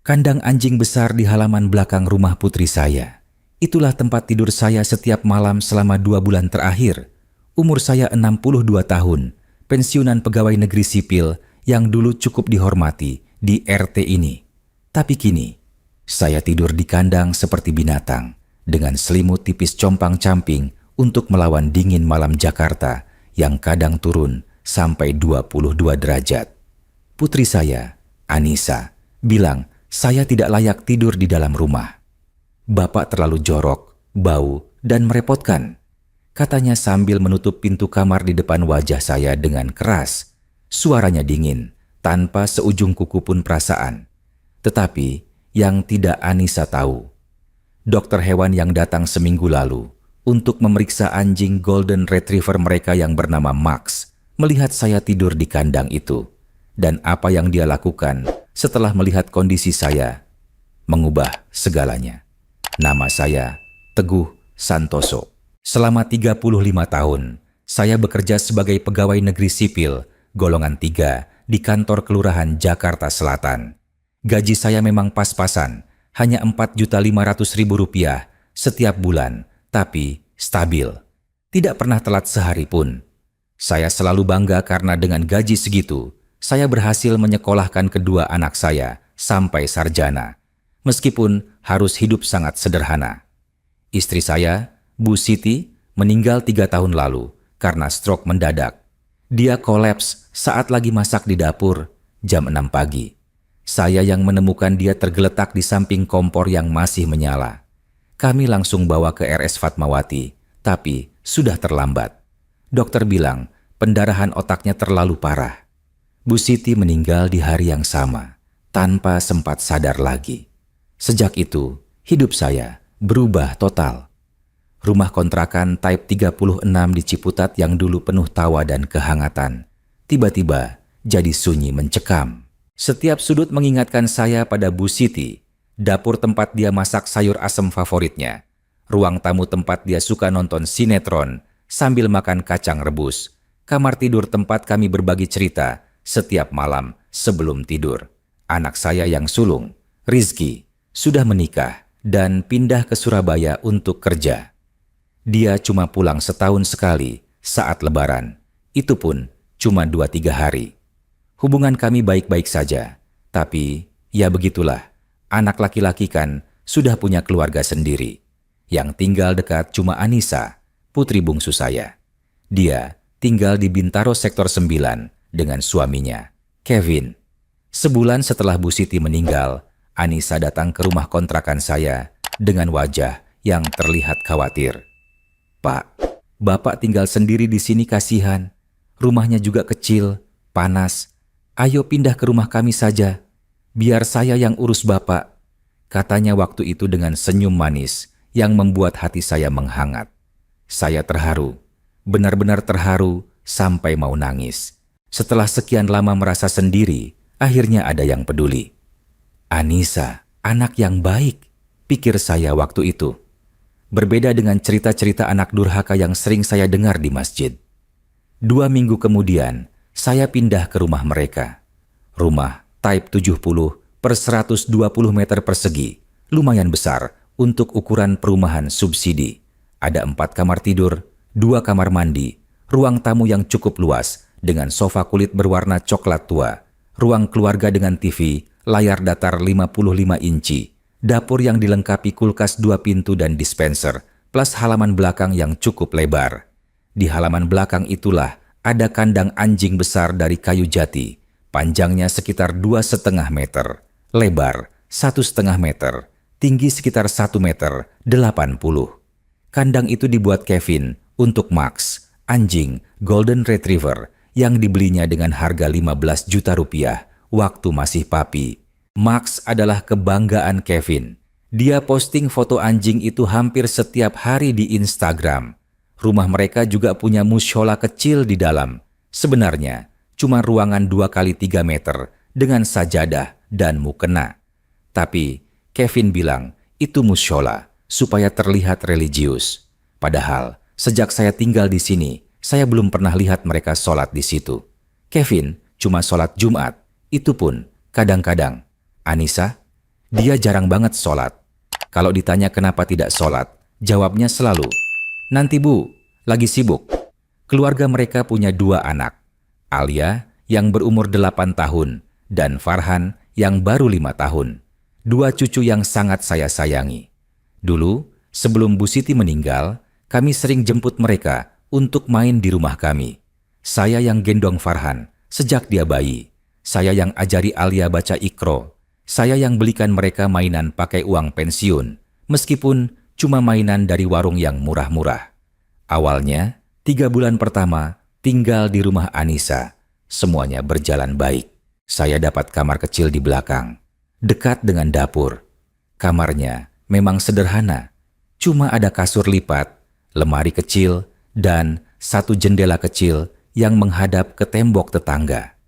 Kandang anjing besar di halaman belakang rumah putri saya. Itulah tempat tidur saya setiap malam selama 2 bulan terakhir. Umur saya 62 tahun, pensiunan pegawai negeri sipil yang dulu cukup dihormati di RT ini. Tapi kini, saya tidur di kandang seperti binatang, dengan selimut tipis compang-camping untuk melawan dingin malam Jakarta yang kadang turun sampai 22 derajat. Putri saya, Anissa, bilang saya tidak layak tidur di dalam rumah. Bapak terlalu jorok, bau, dan merepotkan, katanya sambil menutup pintu kamar di depan wajah saya dengan keras. Suaranya dingin, tanpa seujung kuku pun perasaan. Tetapi yang tidak Anissa tahu, dokter hewan yang datang seminggu lalu untuk memeriksa anjing Golden Retriever mereka yang bernama Max melihat saya tidur di kandang itu. Dan apa yang dia lakukan setelah melihat kondisi saya, mengubah segalanya. Nama saya Teguh Santoso. Selama 35 tahun, saya bekerja sebagai pegawai negeri sipil, golongan 3, di kantor kelurahan Jakarta Selatan. Gaji saya memang pas-pasan, hanya Rp4.500.000 setiap bulan, tapi stabil. Tidak pernah telat sehari pun. Saya selalu bangga karena dengan gaji segitu, saya berhasil menyekolahkan kedua anak saya sampai sarjana, meskipun harus hidup sangat sederhana. Istri saya, Bu Siti, meninggal 3 tahun lalu karena stroke mendadak. Dia kolaps saat lagi masak di dapur jam 6 pagi. Saya yang menemukan dia tergeletak di samping kompor yang masih menyala. Kami langsung bawa ke RS Fatmawati, tapi sudah terlambat. Dokter bilang pendarahan otaknya terlalu parah. Bu Siti meninggal di hari yang sama, tanpa sempat sadar lagi. Sejak itu, hidup saya berubah total. Rumah kontrakan Type 36 di Ciputat yang dulu penuh tawa dan kehangatan, tiba-tiba jadi sunyi mencekam. Setiap sudut mengingatkan saya pada Bu Siti. Dapur tempat dia masak sayur asem favoritnya. Ruang tamu tempat dia suka nonton sinetron sambil makan kacang rebus. Kamar tidur tempat kami berbagi cerita setiap malam sebelum tidur. Anak saya yang sulung, Rizky, sudah menikah dan pindah ke Surabaya untuk kerja. Dia cuma pulang setahun sekali saat Lebaran. Itu pun cuma 2-3 hari. Hubungan kami baik-baik saja. Tapi ya begitulah, anak laki-laki kan sudah punya keluarga sendiri. Yang tinggal dekat cuma Anissa, putri bungsu saya. Dia tinggal di Bintaro Sektor 9 dengan suaminya, Kevin. Sebulan setelah Bu Siti meninggal, Anissa datang ke rumah kontrakan saya dengan wajah yang terlihat khawatir. "Pak, Bapak tinggal sendiri di sini kasihan. Rumahnya juga kecil, panas. Ayo pindah ke rumah kami saja. Biar saya yang urus Bapak," katanya waktu itu dengan senyum manis yang membuat hati saya menghangat. Saya terharu, benar-benar terharu sampai mau nangis. Setelah sekian lama merasa sendiri, akhirnya ada yang peduli. Anissa, anak yang baik, pikir saya waktu itu. Berbeda dengan cerita-cerita anak durhaka yang sering saya dengar di masjid. 2 minggu kemudian, saya pindah ke rumah mereka. Rumah Type 70 per 120 meter persegi, lumayan besar untuk ukuran perumahan subsidi. Ada 4 kamar tidur, 2 kamar mandi, ruang tamu yang cukup luas dengan sofa kulit berwarna coklat tua, ruang keluarga dengan TV, layar datar 55 inci, dapur yang dilengkapi kulkas 2 pintu dan dispenser, plus halaman belakang yang cukup lebar. Di halaman belakang itulah ada kandang anjing besar dari kayu jati, panjangnya sekitar 2,5 meter, lebar 1,5 meter, tinggi sekitar 1 meter 80. Kandang itu dibuat Kevin untuk Max, anjing Golden Retriever yang dibelinya dengan harga 15 juta rupiah waktu masih papi. Max adalah kebanggaan Kevin. Dia posting foto anjing itu hampir setiap hari di Instagram. Rumah mereka juga punya mushola kecil di dalam. Sebenarnya cuma ruangan 2x3 meter dengan sajadah dan mukena. Tapi Kevin bilang itu mushola supaya terlihat religius. Padahal sejak saya tinggal di sini, saya belum pernah lihat mereka sholat di situ. Kevin cuma sholat Jumat, itu pun kadang-kadang. Anissa, Dia jarang banget sholat. Kalau ditanya kenapa tidak sholat, jawabnya selalu, "Nanti Bu, lagi sibuk." Keluarga mereka punya 2 anak, Alia yang berumur 8 tahun dan Farhan yang baru 5 tahun. 2 cucu yang sangat saya sayangi. Dulu, sebelum Bu Siti meninggal, kami sering jemput mereka untuk main di rumah kami. Saya yang gendong Farhan sejak dia bayi. Saya yang ajari Alia baca Iqra. Saya yang belikan mereka mainan pakai uang pensiun, meskipun cuma mainan dari warung yang murah-murah. Awalnya, 3 bulan pertama tinggal di rumah Anissa. Semuanya berjalan baik. Saya dapat kamar kecil di belakang, dekat dengan dapur. Kamarnya memang sederhana, cuma ada kasur lipat, lemari kecil, dan 1 jendela kecil yang menghadap ke tembok tetangga.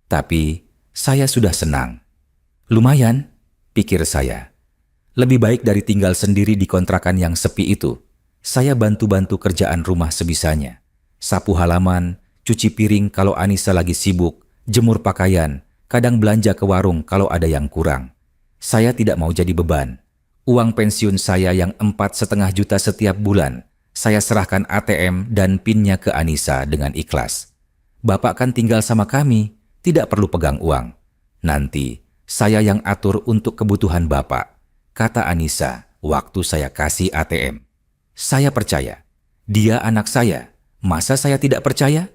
Tapi saya sudah senang. Lumayan, pikir saya. Lebih baik dari tinggal sendiri di kontrakan yang sepi itu. Saya bantu-bantu kerjaan rumah sebisanya. Sapu halaman, cuci piring kalau Anissa lagi sibuk, jemur pakaian, kadang belanja ke warung kalau ada yang kurang. Saya tidak mau jadi beban. Uang pensiun saya yang 4,5 juta setiap bulan, saya serahkan ATM dan PIN-nya ke Anissa dengan ikhlas. "Bapak kan tinggal sama kami, tidak perlu pegang uang. Nanti saya yang atur untuk kebutuhan Bapak," kata Anissa waktu saya kasih ATM. Saya percaya. Dia anak saya. Masa saya tidak percaya?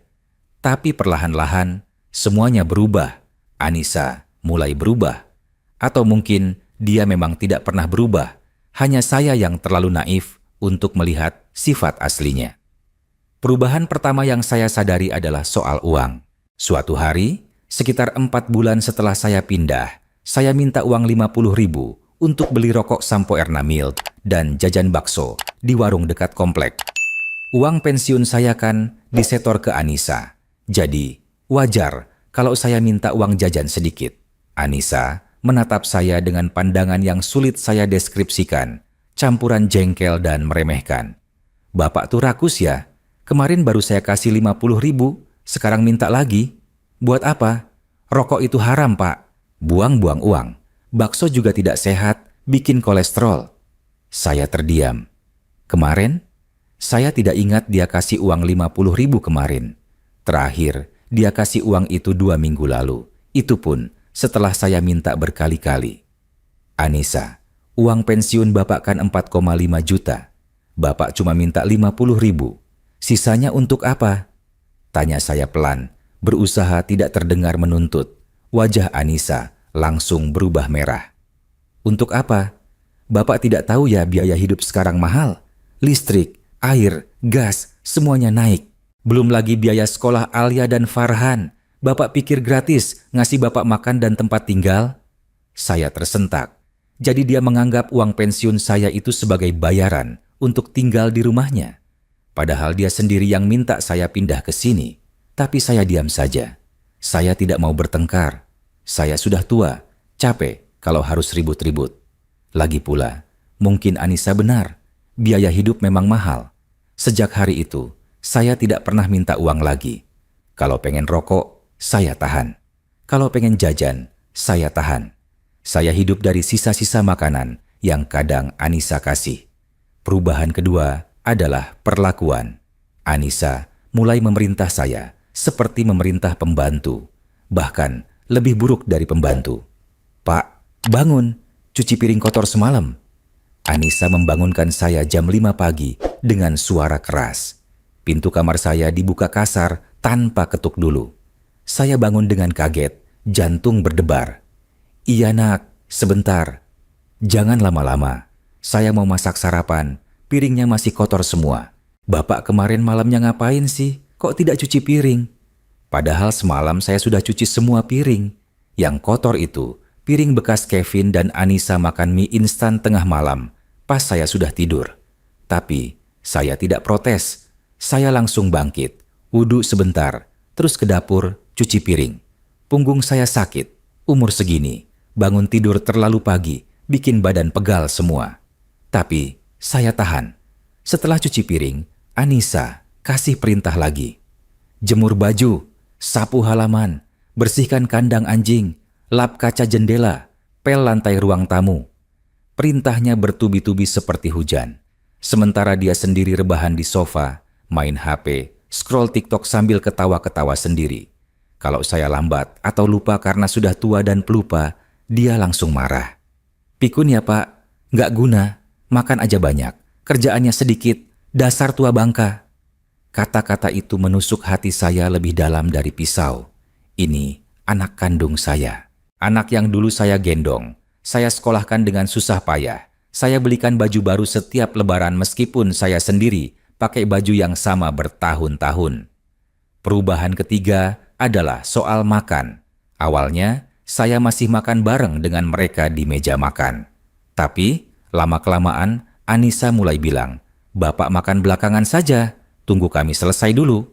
Tapi perlahan-lahan semuanya berubah. Anissa mulai berubah. Atau mungkin dia memang tidak pernah berubah. Hanya saya yang terlalu naif untuk melihat sifat aslinya. Perubahan pertama yang saya sadari adalah soal uang. Suatu hari, sekitar 4 bulan setelah saya pindah, saya minta uang 50.000 untuk beli rokok Sampo Erna Mild dan jajan bakso di warung dekat komplek. Uang pensiun saya kan disetor ke Anissa. Jadi, wajar kalau saya minta uang jajan sedikit. Anissa menatap saya dengan pandangan yang sulit saya deskripsikan, campuran jengkel dan meremehkan. "Bapak tuh rakus ya? Kemarin baru saya kasih 50.000, sekarang minta lagi. Buat apa? Rokok itu haram, Pak. Buang-buang uang. Bakso juga tidak sehat, bikin kolesterol." Saya terdiam. Kemarin? Saya tidak ingat dia kasih uang 50.000 kemarin. Terakhir, dia kasih uang itu 2 minggu lalu. Itu pun setelah saya minta berkali-kali. "Anissa, uang pensiun Bapak kan 4,5 juta. Bapak cuma minta 50.000. Sisanya untuk apa?" Tanya saya pelan, berusaha tidak terdengar menuntut. Wajah Anissa langsung berubah merah. "Untuk apa? Bapak tidak tahu ya biaya hidup sekarang mahal? Listrik, air, gas, semuanya naik. Belum lagi biaya sekolah Alia dan Farhan. Bapak pikir gratis ngasih Bapak makan dan tempat tinggal?" Saya tersentak. Jadi dia menganggap uang pensiun saya itu sebagai bayaran untuk tinggal di rumahnya. Padahal dia sendiri yang minta saya pindah ke sini. Tapi saya diam saja. Saya tidak mau bertengkar. Saya sudah tua, capek kalau harus ribut-ribut. Lagi pula, mungkin Anissa benar. Biaya hidup memang mahal. Sejak hari itu, saya tidak pernah minta uang lagi. Kalau pengen rokok, saya tahan. Kalau pengen jajan, saya tahan. Saya hidup dari sisa-sisa makanan yang kadang Anissa kasih. Perubahan kedua adalah perlakuan. Anissa mulai memerintah saya seperti memerintah pembantu. Bahkan lebih buruk dari pembantu. "Pak, bangun, cuci piring kotor semalam." Anissa membangunkan saya jam 5 pagi dengan suara keras. Pintu kamar saya dibuka kasar tanpa ketuk dulu. Saya bangun dengan kaget, jantung berdebar. "Iya nak, sebentar." "Jangan lama-lama. Saya mau masak sarapan, piringnya masih kotor semua." "Bapak kemarin malamnya ngapain sih? Kok tidak cuci piring?" Padahal semalam saya sudah cuci semua piring. Yang kotor itu piring bekas Kevin dan Anissa makan mie instan tengah malam pas saya sudah tidur. Tapi saya tidak protes. Saya langsung bangkit, wudhu sebentar, terus ke dapur, cuci piring. Punggung saya sakit, umur segini, bangun tidur terlalu pagi, bikin badan pegal semua. Tapi saya tahan. Setelah cuci piring, Anissa kasih perintah lagi. "Jemur baju, sapu halaman, bersihkan kandang anjing, lap kaca jendela, pel lantai ruang tamu. Perintahnya bertubi-tubi seperti hujan. Sementara dia sendiri rebahan di sofa, main HP, scroll TikTok sambil ketawa-ketawa sendiri. Kalau saya lambat atau lupa karena sudah tua dan pelupa, dia langsung marah. "Pikun ya Pak, nggak guna, makan aja banyak, kerjaannya sedikit, dasar tua bangka." Kata-kata itu menusuk hati saya lebih dalam dari pisau. Ini anak kandung saya. Anak yang dulu saya gendong, saya sekolahkan dengan susah payah. Saya belikan baju baru setiap lebaran meskipun saya sendiri pakai baju yang sama bertahun-tahun. Perubahan ketiga adalah soal makan. Awalnya, saya masih makan bareng dengan mereka di meja makan. Tapi, lama-kelamaan, Anissa mulai bilang, "Bapak makan belakangan saja, tunggu kami selesai dulu."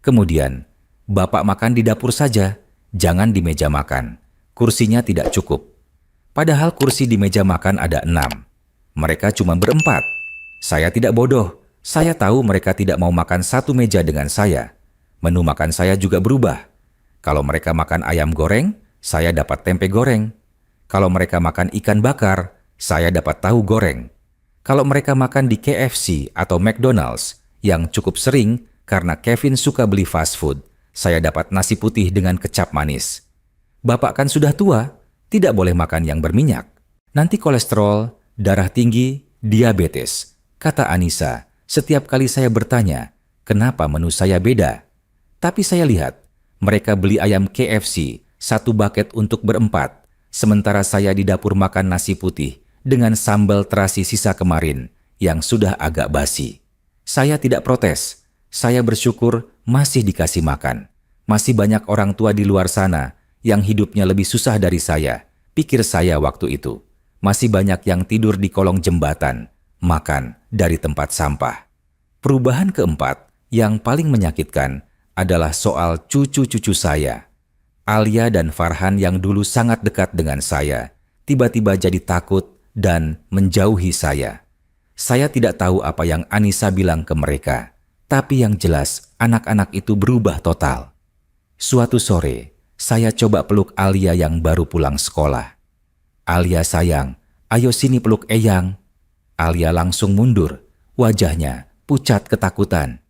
Kemudian, "Bapak makan di dapur saja, jangan di meja makan. Kursinya tidak cukup." Padahal kursi di meja makan ada 6. Mereka cuma berempat. Saya tidak bodoh. Saya tahu mereka tidak mau makan satu meja dengan saya. Menu makan saya juga berubah. Kalau mereka makan ayam goreng, saya dapat tempe goreng. Kalau mereka makan ikan bakar, saya dapat tahu goreng. Kalau mereka makan di KFC atau McDonald's, yang cukup sering karena Kevin suka beli fast food, saya dapat nasi putih dengan kecap manis. "Bapak kan sudah tua, tidak boleh makan yang berminyak. Nanti kolesterol, darah tinggi, diabetes," kata Anissa. Setiap kali saya bertanya, kenapa menu saya beda? Tapi saya lihat, mereka beli ayam KFC, 1 bucket untuk berempat, sementara saya di dapur makan nasi putih dengan sambal terasi sisa kemarin yang sudah agak basi. Saya tidak protes. Saya bersyukur masih dikasih makan. Masih banyak orang tua di luar sana yang hidupnya lebih susah dari saya, pikir saya waktu itu. Masih banyak yang tidur di kolong jembatan, makan dari tempat sampah. Perubahan keempat yang paling menyakitkan adalah soal cucu-cucu saya. Alia dan Farhan yang dulu sangat dekat dengan saya, tiba-tiba jadi takut dan menjauhi saya. Saya tidak tahu apa yang Anissa bilang ke mereka, tapi yang jelas anak-anak itu berubah total. Suatu sore, saya coba peluk Alia yang baru pulang sekolah. "Alia sayang, ayo sini peluk Eyang." Alia langsung mundur, wajahnya pucat ketakutan.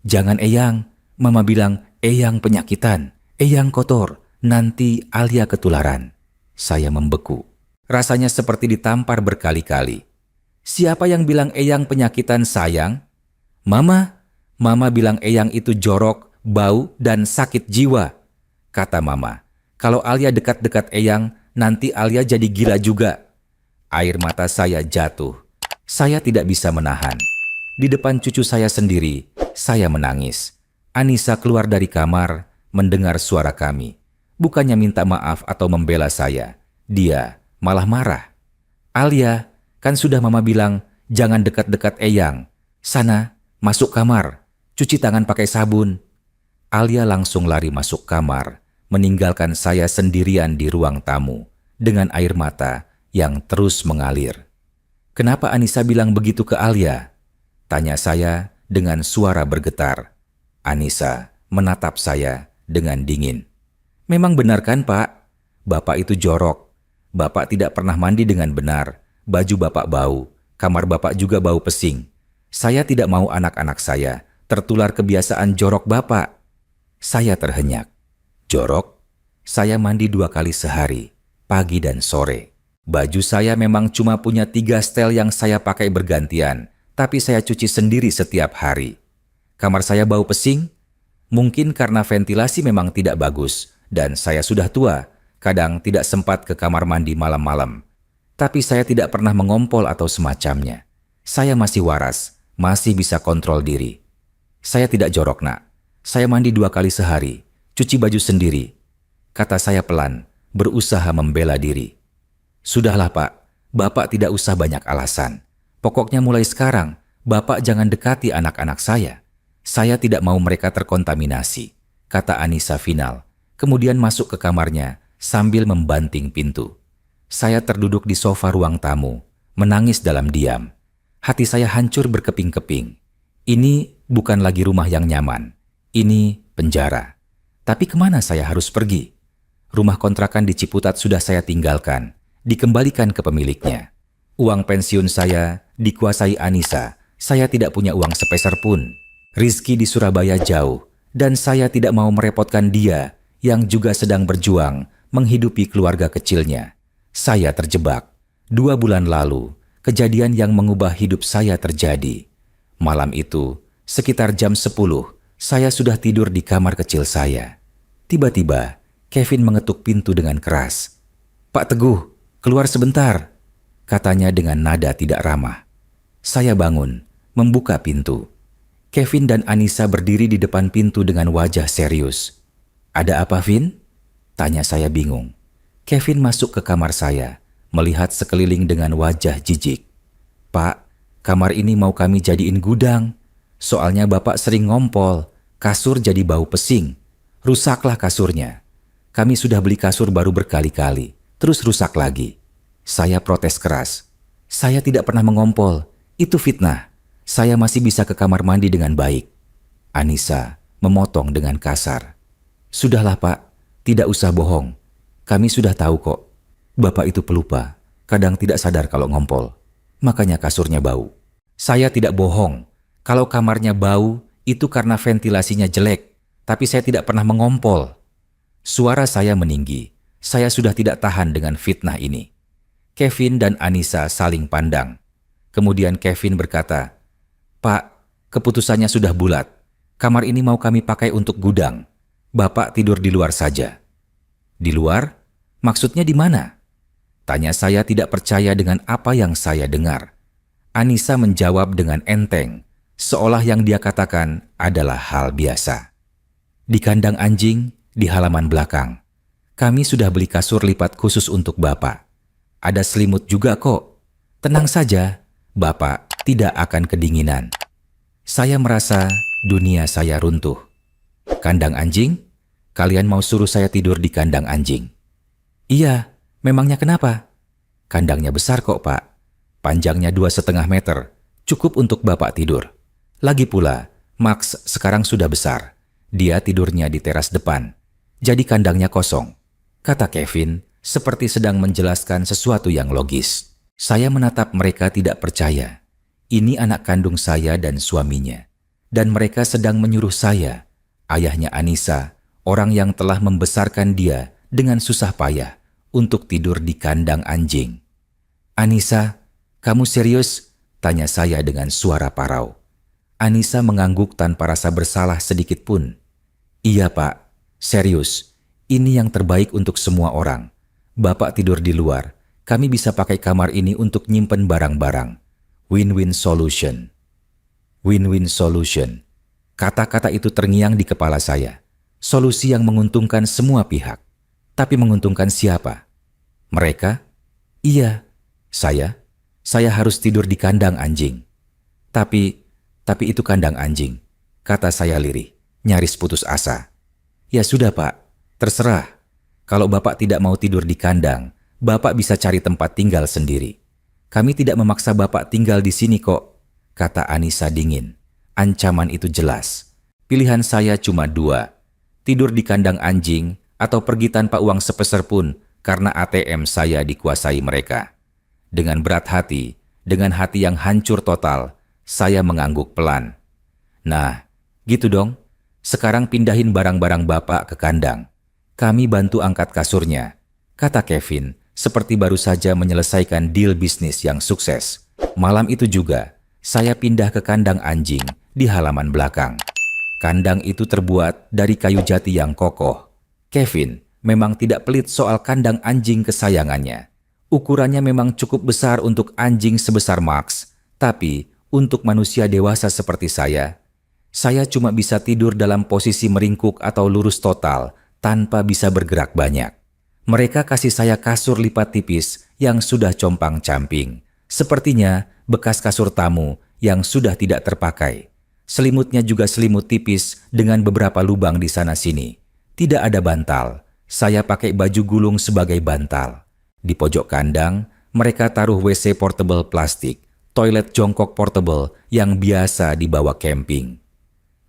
"Jangan Eyang, Mama bilang Eyang penyakitan, Eyang kotor, nanti Alia ketularan." Saya membeku. Rasanya seperti ditampar berkali-kali. "Siapa yang bilang Eyang penyakitan sayang?" "Mama, Mama bilang Eyang itu jorok, bau, dan sakit jiwa," kata Mama. "Kalau Alia dekat-dekat Eyang, nanti Alia jadi gila juga." Air mata saya jatuh. Saya tidak bisa menahan. Di depan cucu saya sendiri, saya menangis. Anissa keluar dari kamar, mendengar suara kami. Bukannya minta maaf atau membela saya, dia malah marah. "Alia, kan sudah Mama bilang, jangan dekat-dekat Eyang. Sana, masuk kamar, cuci tangan pakai sabun." Alia langsung lari masuk kamar, meninggalkan saya sendirian di ruang tamu, dengan air mata yang terus mengalir. "Kenapa Anissa bilang begitu ke Alia?" tanya saya dengan suara bergetar. Anissa menatap saya dengan dingin. "Memang benar kan Pak? Bapak itu jorok. Bapak tidak pernah mandi dengan benar. Baju Bapak bau, kamar Bapak juga bau pesing. Saya tidak mau anak-anak saya tertular kebiasaan jorok Bapak." Saya terhenyak. "Jorok? Saya mandi 2 kali sehari, pagi dan sore. Baju saya memang cuma punya 3 setel yang saya pakai bergantian, tapi saya cuci sendiri setiap hari. Kamar saya bau pesing? Mungkin karena ventilasi memang tidak bagus, dan saya sudah tua, kadang tidak sempat ke kamar mandi malam-malam. Tapi saya tidak pernah mengompol atau semacamnya. Saya masih waras, masih bisa kontrol diri. Saya tidak jorok, Nak. Saya mandi 2 kali sehari, cuci baju sendiri," kata saya pelan, berusaha membela diri. "Sudahlah Pak, Bapak tidak usah banyak alasan. Pokoknya mulai sekarang, Bapak jangan dekati anak-anak saya. Saya tidak mau mereka terkontaminasi," kata Anissa final. Kemudian masuk ke kamarnya sambil membanting pintu. Saya terduduk di sofa ruang tamu, menangis dalam diam. Hati saya hancur berkeping-keping. Ini bukan lagi rumah yang nyaman. Ini penjara. Tapi kemana saya harus pergi? Rumah kontrakan di Ciputat sudah saya tinggalkan. dikembalikan ke pemiliknya. Uang pensiun saya dikuasai Anissa. Saya tidak punya uang sepeser pun. Rizky di Surabaya jauh, dan saya tidak mau merepotkan dia yang juga sedang berjuang menghidupi keluarga kecilnya. Saya terjebak. 2 bulan lalu, kejadian yang mengubah hidup saya terjadi. Malam itu, sekitar jam 10, saya sudah tidur di kamar kecil saya. Tiba-tiba, Kevin mengetuk pintu dengan keras. "Pak Teguh, keluar sebentar," katanya dengan nada tidak ramah. Saya bangun, membuka pintu. Kevin dan Anissa berdiri di depan pintu dengan wajah serius. "Ada apa, Vin?" tanya saya bingung. Kevin masuk ke kamar saya, melihat sekeliling dengan wajah jijik. "Pak, kamar ini mau kami jadiin gudang. Soalnya Bapak sering ngompol, kasur jadi bau pesing. Rusaklah kasurnya. Kami sudah beli kasur baru berkali-kali, terus rusak lagi." Saya protes keras. "Saya tidak pernah mengompol, itu fitnah. Saya masih bisa ke kamar mandi dengan baik." Anissa memotong dengan kasar. "Sudahlah Pak, tidak usah bohong. Kami sudah tahu kok. Bapak itu pelupa, kadang tidak sadar kalau ngompol. Makanya kasurnya bau." "Saya tidak bohong. Kalau kamarnya bau, itu karena ventilasinya jelek. Tapi saya tidak pernah mengompol." Suara saya meninggi. Saya sudah tidak tahan dengan fitnah ini. Kevin dan Anissa saling pandang. Kemudian Kevin berkata, "Pak, keputusannya sudah bulat. Kamar ini mau kami pakai untuk gudang. Bapak tidur di luar saja." "Di luar? Maksudnya di mana?" tanya saya tidak percaya dengan apa yang saya dengar. Anissa menjawab dengan enteng, seolah yang dia katakan adalah hal biasa. "Di kandang anjing, di halaman belakang. Kami sudah beli kasur lipat khusus untuk Bapak. Ada selimut juga kok. Tenang saja, Bapak tidak akan kedinginan." Saya merasa dunia saya runtuh. "Kandang anjing? Kalian mau suruh saya tidur di kandang anjing?" "Iya, memangnya kenapa?" "Kandangnya besar kok Pak. Panjangnya 2,5 meter, cukup untuk Bapak tidur. Lagi pula, Max sekarang sudah besar. Dia tidurnya di teras depan. Jadi kandangnya kosong," kata Kevin seperti sedang menjelaskan sesuatu yang logis. Saya menatap mereka tidak percaya. Ini anak kandung saya dan suaminya. Dan mereka sedang menyuruh saya, ayahnya Anissa, orang yang telah membesarkan dia dengan susah payah, untuk tidur di kandang anjing. "Anissa, kamu serius?" tanya saya dengan suara parau. Anissa mengangguk tanpa rasa bersalah sedikit pun. "Iya Pak, serius. Ini yang terbaik untuk semua orang. Bapak tidur di luar, kami bisa pakai kamar ini untuk nyimpen barang-barang. Win-win solution." Win-win solution. Kata-kata itu terngiang di kepala saya. Solusi yang menguntungkan semua pihak. Tapi menguntungkan siapa? Mereka? Iya, saya. Saya harus tidur di kandang anjing. Tapi itu kandang anjing, kata saya lirih, nyaris putus asa. "Ya sudah Pak, terserah. Kalau Bapak tidak mau tidur di kandang, Bapak bisa cari tempat tinggal sendiri. Kami tidak memaksa Bapak tinggal di sini kok," kata Anissa dingin. Ancaman itu jelas. Pilihan saya cuma 2. Tidur di kandang anjing atau pergi tanpa uang sepeser pun karena ATM saya dikuasai mereka. Dengan berat hati, dengan hati yang hancur total, saya mengangguk pelan. "Nah, gitu dong. Sekarang pindahin barang-barang Bapak ke kandang. Kami bantu angkat kasurnya," kata Kevin, seperti baru saja menyelesaikan deal bisnis yang sukses. Malam itu juga, saya pindah ke kandang anjing di halaman belakang. Kandang itu terbuat dari kayu jati yang kokoh. Kevin memang tidak pelit soal kandang anjing kesayangannya. Ukurannya memang cukup besar untuk anjing sebesar Max, tapi untuk manusia dewasa seperti saya cuma bisa tidur dalam posisi meringkuk atau lurus total tanpa bisa bergerak banyak. Mereka kasih saya kasur lipat tipis yang sudah compang-camping. Sepertinya bekas kasur tamu yang sudah tidak terpakai. Selimutnya juga selimut tipis dengan beberapa lubang di sana-sini. Tidak ada bantal. Saya pakai baju gulung sebagai bantal. Di pojok kandang, mereka taruh WC portable plastik, toilet jongkok portable yang biasa dibawa camping.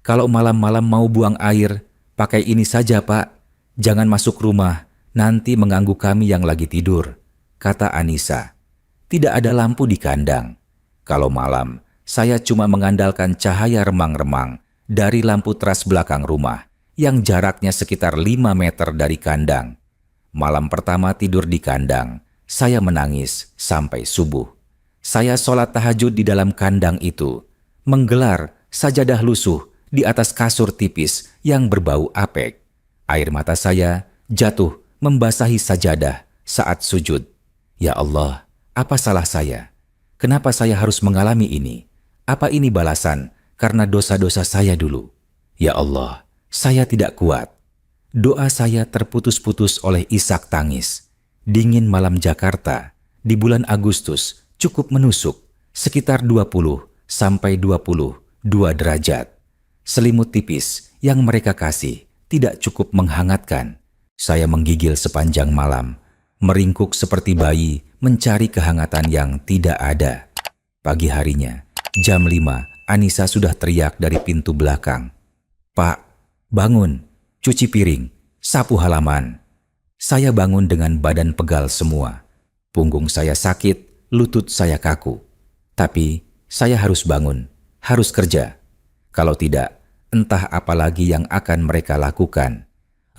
"Kalau malam-malam mau buang air, pakai ini saja Pak. Jangan masuk rumah, nanti mengganggu kami yang lagi tidur," kata Anissa. Tidak ada lampu di kandang. Kalau malam, saya cuma mengandalkan cahaya remang-remang dari lampu teras belakang rumah yang jaraknya sekitar 5 meter dari kandang. Malam pertama tidur di kandang, saya menangis sampai subuh. Saya sholat tahajud di dalam kandang itu, menggelar sajadah lusuh di atas kasur tipis yang berbau apek. Air mata saya jatuh membasahi sajadah saat sujud. Ya Allah, apa salah saya? Kenapa saya harus mengalami ini? Apa ini balasan karena dosa-dosa saya dulu? Ya Allah, saya tidak kuat. Doa saya terputus-putus oleh isak tangis. Dingin malam Jakarta di bulan Agustus cukup menusuk, sekitar 20 sampai 22 derajat. Selimut tipis yang mereka kasih tidak cukup menghangatkan. Saya menggigil sepanjang malam, meringkuk seperti bayi mencari kehangatan yang tidak ada. Pagi harinya, jam 5, Anissa sudah teriak dari pintu belakang. "Pak, bangun, cuci piring, sapu halaman." Saya bangun dengan badan pegal semua. Punggung saya sakit, lutut saya kaku. Tapi saya harus bangun, harus kerja. Kalau tidak, entah apa lagi yang akan mereka lakukan.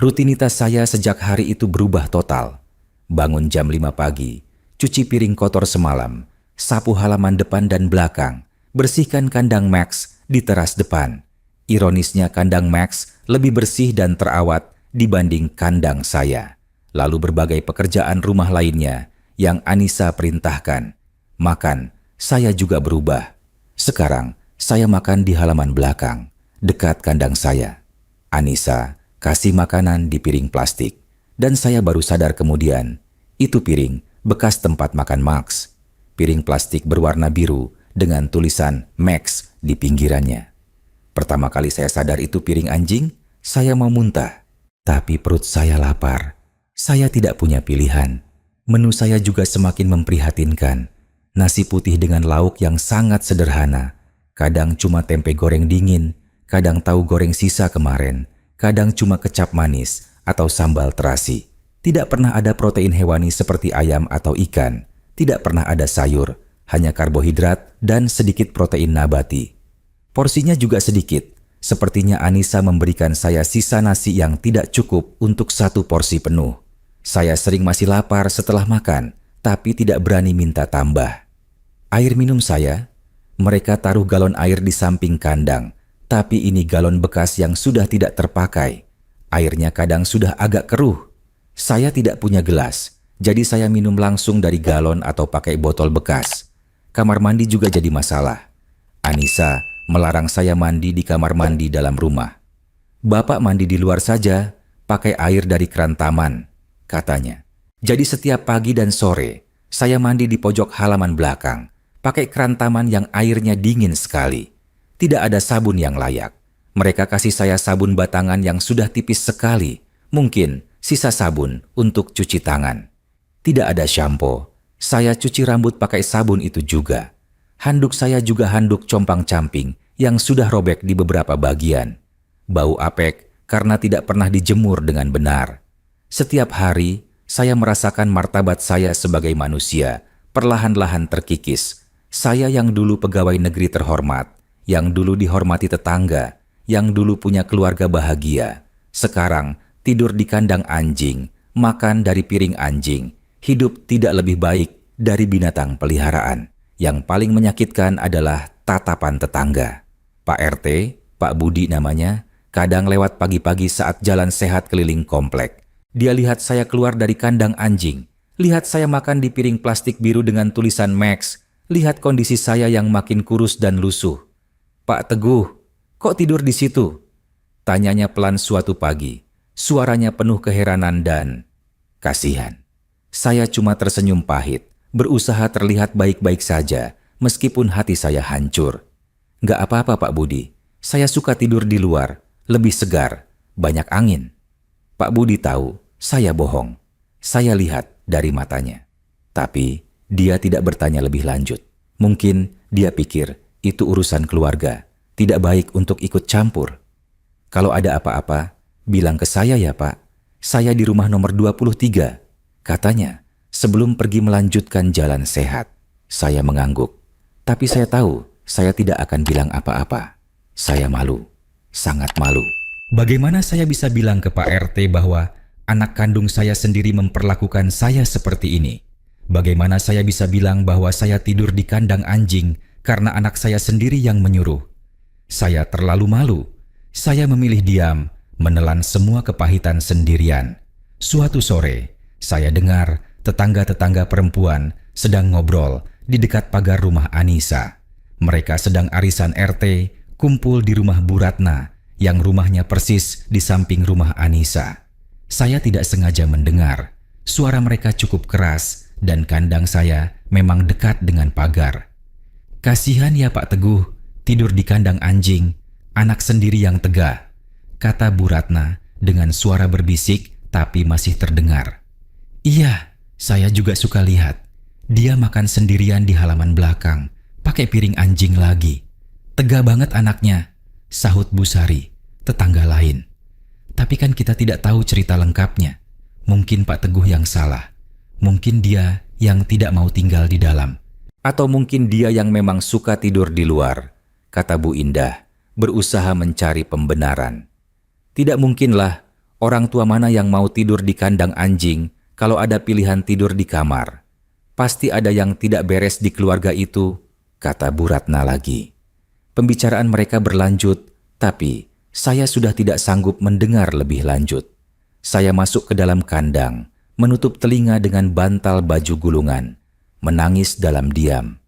Rutinitas saya sejak hari itu berubah total. Bangun jam 5 pagi, cuci piring kotor semalam, sapu halaman depan dan belakang, bersihkan kandang Max di teras depan. Ironisnya kandang Max lebih bersih dan terawat dibanding kandang saya. Lalu berbagai pekerjaan rumah lainnya yang Anissa perintahkan. Makan, saya juga berubah. Sekarang, saya makan di halaman belakang, dekat kandang saya. Anissa kasih makanan di piring plastik. Dan saya baru sadar kemudian, itu piring bekas tempat makan Max. Piring plastik berwarna biru dengan tulisan Max di pinggirannya. Pertama kali saya sadar itu piring anjing, saya mau muntah. Tapi perut saya lapar. Saya tidak punya pilihan. Menu saya juga semakin memprihatinkan. Nasi putih dengan lauk yang sangat sederhana. Kadang cuma tempe goreng dingin, kadang tahu goreng sisa kemarin, kadang cuma kecap manis atau sambal terasi. Tidak pernah ada protein hewani seperti ayam atau ikan. Tidak pernah ada sayur, hanya karbohidrat dan sedikit protein nabati. Porsinya juga sedikit. Sepertinya Anissa memberikan saya sisa nasi yang tidak cukup untuk satu porsi penuh. Saya sering masih lapar setelah makan, tapi tidak berani minta tambah. Air minum saya, mereka taruh galon air di samping kandang, tapi ini galon bekas yang sudah tidak terpakai. Airnya kadang sudah agak keruh. Saya tidak punya gelas, jadi saya minum langsung dari galon atau pakai botol bekas. Kamar mandi juga jadi masalah. Anissa melarang saya mandi di kamar mandi dalam rumah. "Bapak mandi di luar saja, pakai air dari keran taman," katanya. Jadi setiap pagi dan sore, saya mandi di pojok halaman belakang, pakai keran taman yang airnya dingin sekali. Tidak ada sabun yang layak. Mereka kasih saya sabun batangan yang sudah tipis sekali, mungkin sisa sabun untuk cuci tangan. Tidak ada shampoo. Saya cuci rambut pakai sabun itu juga. Handuk saya juga handuk compang-camping yang sudah robek di beberapa bagian. Bau apek karena tidak pernah dijemur dengan benar. Setiap hari, saya merasakan martabat saya sebagai manusia perlahan-lahan terkikis. Saya yang dulu pegawai negeri terhormat, yang dulu dihormati tetangga, yang dulu punya keluarga bahagia, sekarang tidur di kandang anjing, makan dari piring anjing, hidup tidak lebih baik dari binatang peliharaan. Yang paling menyakitkan adalah tatapan tetangga. Pak RT, Pak Budi namanya, kadang lewat pagi-pagi saat jalan sehat keliling komplek. Dia lihat saya keluar dari kandang anjing, lihat saya makan di piring plastik biru dengan tulisan Max, lihat kondisi saya yang makin kurus dan lusuh. "Pak Teguh, kok tidur di situ?" tanyanya pelan suatu pagi. Suaranya penuh keheranan dan kasihan. Saya cuma tersenyum pahit, berusaha terlihat baik-baik saja, meskipun hati saya hancur. "Nggak apa-apa Pak Budi, saya suka tidur di luar, lebih segar, banyak angin." Pak Budi tahu, saya bohong. Saya lihat dari matanya. Tapi dia tidak bertanya lebih lanjut. Mungkin dia pikir itu urusan keluarga, tidak baik untuk ikut campur. "Kalau ada apa-apa, bilang ke saya ya Pak. Saya di rumah nomor 23. Katanya, sebelum pergi melanjutkan jalan sehat. Saya mengangguk, tapi saya tahu saya tidak akan bilang apa-apa. Saya malu, sangat malu. Bagaimana saya bisa bilang ke Pak RT bahwa anak kandung saya sendiri memperlakukan saya seperti ini? Bagaimana saya bisa bilang bahwa saya tidur di kandang anjing karena anak saya sendiri yang menyuruh? Saya terlalu malu. Saya memilih diam, menelan semua kepahitan sendirian. Suatu sore, saya dengar tetangga-tetangga perempuan sedang ngobrol di dekat pagar rumah Anissa. Mereka sedang arisan RT kumpul di rumah Bu Ratna yang rumahnya persis di samping rumah Anissa. Saya tidak sengaja mendengar. Suara mereka cukup keras dan kandang saya memang dekat dengan pagar. Kasihan ya Pak Teguh, tidur di kandang anjing, anak sendiri yang tegah, kata Bu Ratna dengan suara berbisik tapi masih terdengar. Iya, saya juga suka lihat. Dia makan sendirian di halaman belakang, pakai piring anjing lagi. Tegah banget anaknya, sahut Bu Sari, tetangga lain. Tapi kan kita tidak tahu cerita lengkapnya. Mungkin Pak Teguh yang salah. Mungkin dia yang tidak mau tinggal di dalam. Atau mungkin dia yang memang suka tidur di luar, kata Bu Indah, berusaha mencari pembenaran. Tidak mungkinlah orang tua mana yang mau tidur di kandang anjing kalau ada pilihan tidur di kamar. Pasti ada yang tidak beres di keluarga itu, kata Bu Ratna lagi. Pembicaraan mereka berlanjut, tapi saya sudah tidak sanggup mendengar lebih lanjut. Saya masuk ke dalam kandang, menutup telinga dengan bantal baju gulungan, menangis dalam diam.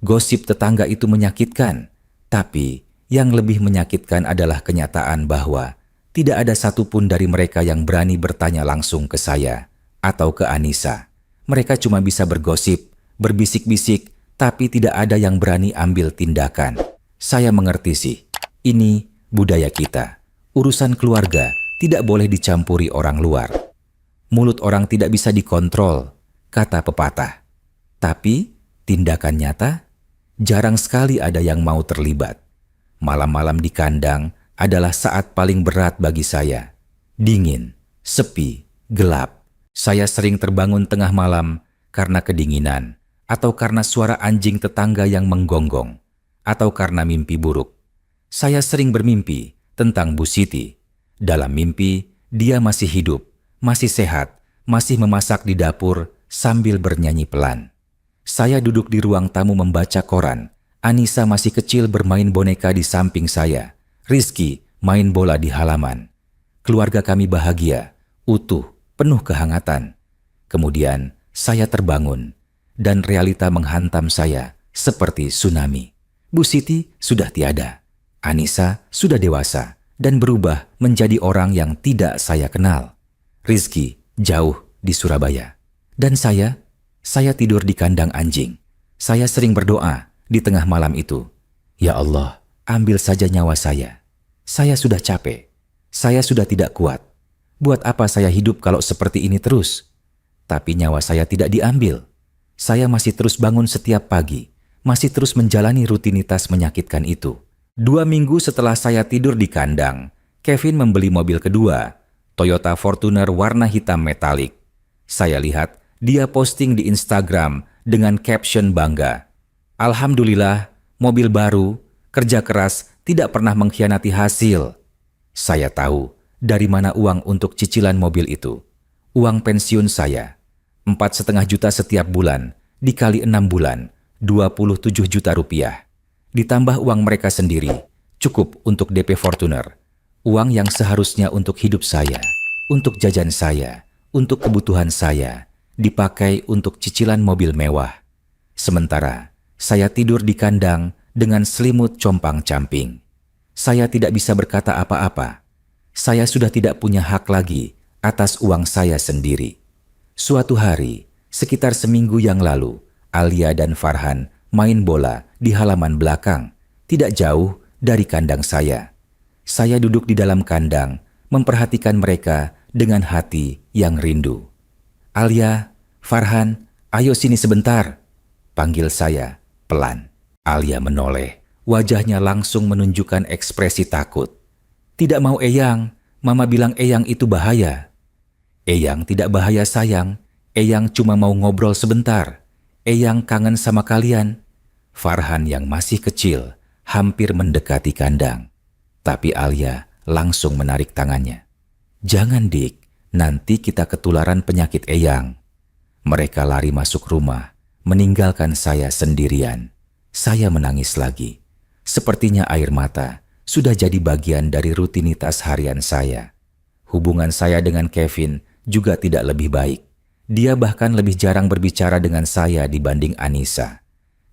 Gosip tetangga itu menyakitkan, tapi yang lebih menyakitkan adalah kenyataan bahwa tidak ada satupun dari mereka yang berani bertanya langsung ke saya atau ke Anissa. Mereka cuma bisa bergosip, berbisik-bisik, tapi tidak ada yang berani ambil tindakan. Saya mengerti sih, ini budaya kita. Urusan keluarga tidak boleh dicampuri orang luar. Mulut orang tidak bisa dikontrol, kata pepatah. Tapi tindakan nyata, jarang sekali ada yang mau terlibat. Malam-malam di kandang adalah saat paling berat bagi saya. Dingin, sepi, gelap. Saya sering terbangun tengah malam karena kedinginan, atau karena suara anjing tetangga yang menggonggong, atau karena mimpi buruk. Saya sering bermimpi tentang Bu Siti. Dalam mimpi, dia masih hidup, masih sehat, masih memasak di dapur sambil bernyanyi pelan. Saya duduk di ruang tamu membaca koran. Anissa masih kecil bermain boneka di samping saya. Rizky main bola di halaman. Keluarga kami bahagia, utuh, penuh kehangatan. Kemudian saya terbangun dan realita menghantam saya seperti tsunami. Bu Siti sudah tiada. Anissa sudah dewasa dan berubah menjadi orang yang tidak saya kenal. Rizky jauh di Surabaya. Dan saya tidur di kandang anjing. Saya sering berdoa di tengah malam itu. Ya Allah, ambil saja nyawa saya. Saya sudah capek. Saya sudah tidak kuat. Buat apa saya hidup kalau seperti ini terus? Tapi nyawa saya tidak diambil. Saya masih terus bangun setiap pagi. Masih terus menjalani rutinitas menyakitkan itu. 2 minggu setelah saya tidur di kandang, Kevin membeli mobil kedua, Toyota Fortuner warna hitam metalik. Saya lihat dia posting di Instagram dengan caption bangga. Alhamdulillah, mobil baru, kerja keras, tidak pernah mengkhianati hasil. Saya tahu dari mana uang untuk cicilan mobil itu. Uang pensiun saya, 4,5 juta setiap bulan, dikali 6 bulan, 27 juta rupiah. Ditambah uang mereka sendiri, cukup untuk DP Fortuner. Uang yang seharusnya untuk hidup saya, untuk jajan saya, untuk kebutuhan saya, dipakai untuk cicilan mobil mewah. Sementara saya tidur di kandang dengan selimut compang-camping. Saya tidak bisa berkata apa-apa. Saya sudah tidak punya hak lagi atas uang saya sendiri. Suatu hari, sekitar seminggu yang lalu, Alia dan Farhan main bola di halaman belakang, tidak jauh dari kandang saya. Saya duduk di dalam kandang, memperhatikan mereka dengan hati yang rindu. Alia, Farhan, ayo sini sebentar, panggil saya pelan. Alia menoleh, wajahnya langsung menunjukkan ekspresi takut. Tidak mau Eyang, Mama bilang Eyang itu bahaya. Eyang tidak bahaya sayang, Eyang cuma mau ngobrol sebentar. Eyang kangen sama kalian. Farhan yang masih kecil hampir mendekati kandang. Tapi Alia langsung menarik tangannya. Jangan Dik, nanti kita ketularan penyakit Eyang. Mereka lari masuk rumah, meninggalkan saya sendirian. Saya menangis lagi. Sepertinya air mata sudah jadi bagian dari rutinitas harian saya. Hubungan saya dengan Kevin juga tidak lebih baik. Dia bahkan lebih jarang berbicara dengan saya dibanding Anissa.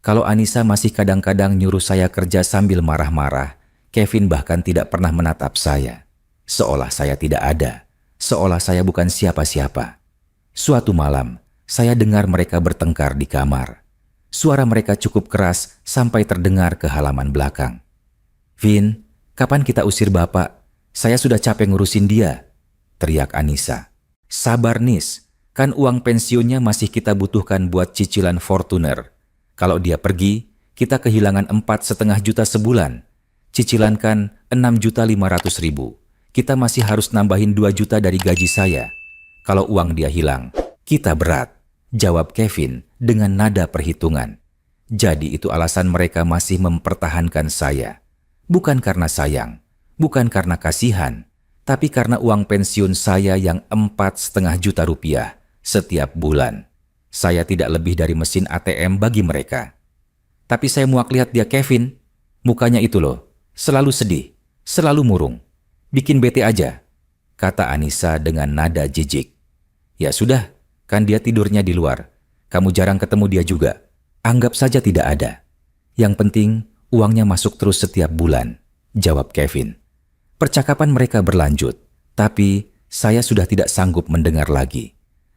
Kalau Anissa masih kadang-kadang nyuruh saya kerja sambil marah-marah, Kevin bahkan tidak pernah menatap saya. Seolah saya tidak ada, seolah saya bukan siapa-siapa. Suatu malam, saya dengar mereka bertengkar di kamar. Suara mereka cukup keras sampai terdengar ke halaman belakang. "Vin, kapan kita usir Bapak? Saya sudah capek ngurusin dia," teriak Anissa. "Sabar Nis, kan uang pensiunnya masih kita butuhkan buat cicilan Fortuner. Kalau dia pergi, kita kehilangan 4,5 juta sebulan. Cicilan kan 6.500.000. Kita masih harus nambahin 2 juta dari gaji saya. Kalau uang dia hilang, kita berat," jawab Kevin dengan nada perhitungan. Jadi itu alasan mereka masih mempertahankan saya. Bukan karena sayang, bukan karena kasihan, tapi karena uang pensiun saya yang 4,5 juta rupiah setiap bulan. Saya tidak lebih dari mesin ATM bagi mereka. Tapi saya muak lihat dia Kevin. Mukanya itu loh, selalu sedih, selalu murung. Bikin bete aja, kata Anissa dengan nada jijik. Ya sudah, kan dia tidurnya di luar. Kamu jarang ketemu dia juga. Anggap saja tidak ada. Yang penting uangnya masuk terus setiap bulan, jawab Kevin. Percakapan mereka berlanjut, tapi saya sudah tidak sanggup mendengar lagi.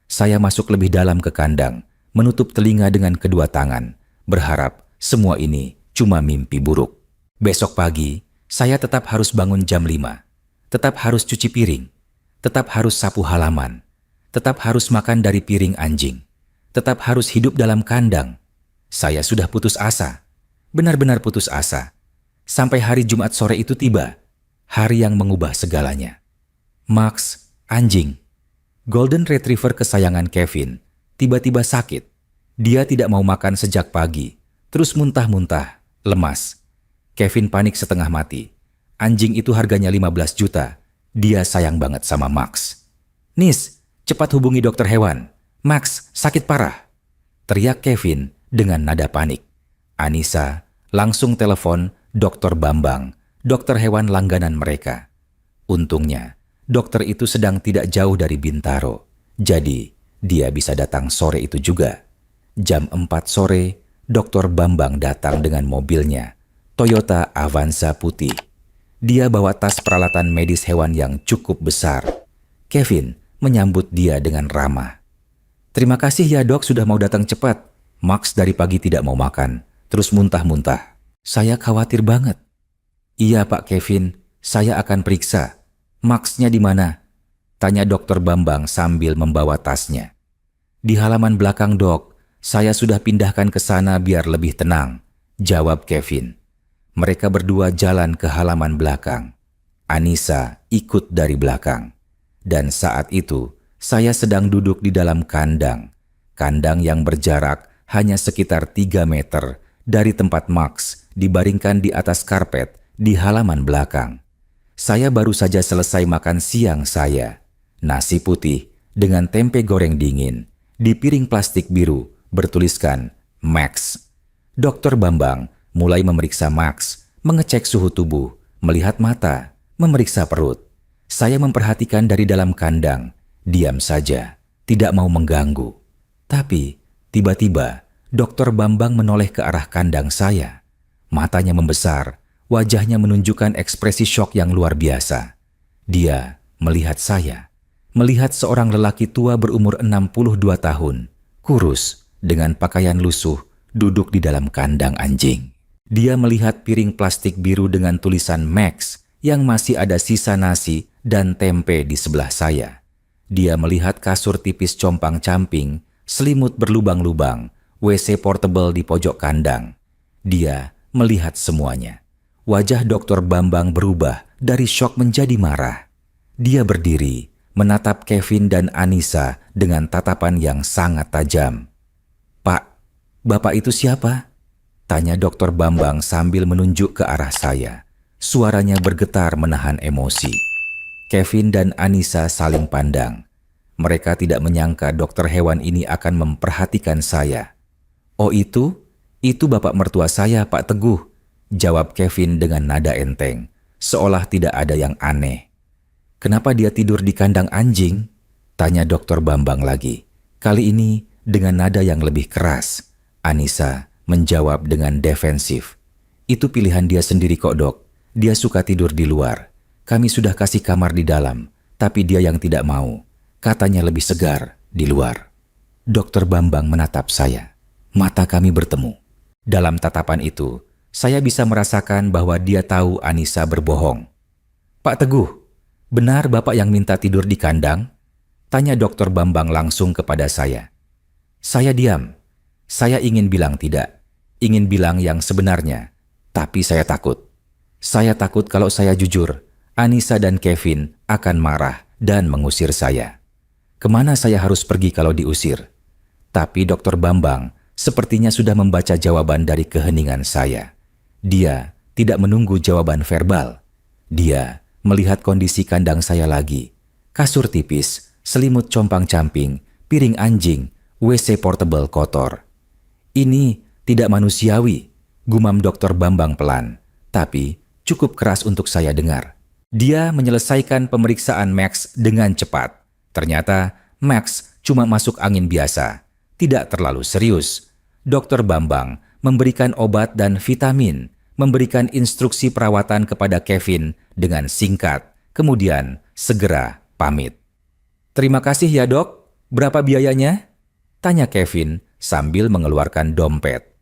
Saya masuk lebih dalam ke kandang, menutup telinga dengan kedua tangan, berharap semua ini cuma mimpi buruk. Besok pagi, saya tetap harus bangun jam 5. Tetap harus cuci piring. Tetap harus sapu halaman. Tetap harus makan dari piring anjing. Tetap harus hidup dalam kandang. Saya sudah putus asa. Benar-benar putus asa. Sampai hari Jumat sore itu tiba. Hari yang mengubah segalanya. Max, anjing. Golden Retriever kesayangan Kevin tiba-tiba sakit. Dia tidak mau makan sejak pagi, terus muntah-muntah, lemas. Kevin panik setengah mati. Anjing itu harganya 15 juta. Dia sayang banget sama Max. Nis, cepat hubungi dokter hewan. Max sakit parah, teriak Kevin dengan nada panik. Anissa langsung telepon Dokter Bambang, dokter hewan langganan mereka. Untungnya, dokter itu sedang tidak jauh dari Bintaro, jadi dia bisa datang sore itu juga. Jam 4 sore, Dokter Bambang datang dengan mobilnya, Toyota Avanza putih. Dia bawa tas peralatan medis hewan yang cukup besar. Kevin menyambut dia dengan ramah. Terima kasih ya dok sudah mau datang cepat. Max dari pagi tidak mau makan, terus muntah-muntah. Saya khawatir banget. Iya Pak Kevin, saya akan periksa. Max-nya di mana? Tanya Dokter Bambang sambil membawa tasnya. Di halaman belakang dok, saya sudah pindahkan ke sana biar lebih tenang, jawab Kevin. Mereka berdua jalan ke halaman belakang. Anissa ikut dari belakang. Dan saat itu, saya sedang duduk di dalam kandang. Kandang yang berjarak hanya sekitar 3 meter dari tempat Max dibaringkan di atas karpet di halaman belakang. Saya baru saja selesai makan siang saya. Nasi putih dengan tempe goreng dingin di piring plastik biru bertuliskan Max. Dokter Bambang mulai memeriksa Max, mengecek suhu tubuh, melihat mata, memeriksa perut. Saya memperhatikan dari dalam kandang, diam saja, tidak mau mengganggu. Tapi tiba-tiba Dokter Bambang menoleh ke arah kandang saya. Matanya membesar, wajahnya menunjukkan ekspresi syok yang luar biasa. Dia melihat saya, melihat seorang lelaki tua berumur 62 tahun, kurus, dengan pakaian lusuh, duduk di dalam kandang anjing. Dia melihat piring plastik biru dengan tulisan Max yang masih ada sisa nasi dan tempe di sebelah saya. Dia melihat kasur tipis compang-camping, selimut berlubang-lubang, WC portable di pojok kandang. Dia melihat semuanya. Wajah Dokter Bambang berubah dari syok menjadi marah. Dia berdiri, menatap Kevin dan Anissa dengan tatapan yang sangat tajam. "Pak, Bapak itu siapa?" tanya Dokter Bambang sambil menunjuk ke arah saya. Suaranya bergetar menahan emosi. Kevin dan Anissa saling pandang. Mereka tidak menyangka dokter hewan ini akan memperhatikan saya. "Oh itu Bapak mertua saya, Pak Teguh," jawab Kevin dengan nada enteng, seolah tidak ada yang aneh. "Kenapa dia tidur di kandang anjing?" tanya Dokter Bambang lagi. Kali ini dengan nada yang lebih keras. Anissa menjawab dengan defensif. "Itu pilihan dia sendiri kok, Dok. Dia suka tidur di luar. Kami sudah kasih kamar di dalam, tapi dia yang tidak mau. Katanya lebih segar di luar." Dokter Bambang menatap saya. Mata kami bertemu. Dalam tatapan itu, saya bisa merasakan bahwa dia tahu Anissa berbohong. "Pak Teguh, benar Bapak yang minta tidur di kandang?" tanya Dokter Bambang langsung kepada saya. Saya diam. Saya ingin bilang tidak, ingin bilang yang sebenarnya, tapi saya takut. Saya takut kalau saya jujur, Anissa dan Kevin akan marah dan mengusir saya. Kemana saya harus pergi kalau diusir? Tapi Dokter Bambang sepertinya sudah membaca jawaban dari keheningan saya. Dia tidak menunggu jawaban verbal. Dia melihat kondisi kandang saya lagi. Kasur tipis, selimut compang-camping, piring anjing, WC portable kotor. "Ini tidak manusiawi," gumam Dokter Bambang pelan, tapi cukup keras untuk saya dengar. Dia menyelesaikan pemeriksaan Max dengan cepat. Ternyata Max cuma masuk angin biasa, tidak terlalu serius. Dokter Bambang memberikan obat dan vitamin, memberikan instruksi perawatan kepada Kevin dengan singkat, kemudian segera pamit. "Terima kasih ya dok, berapa biayanya?" tanya Kevin sambil mengeluarkan dompet.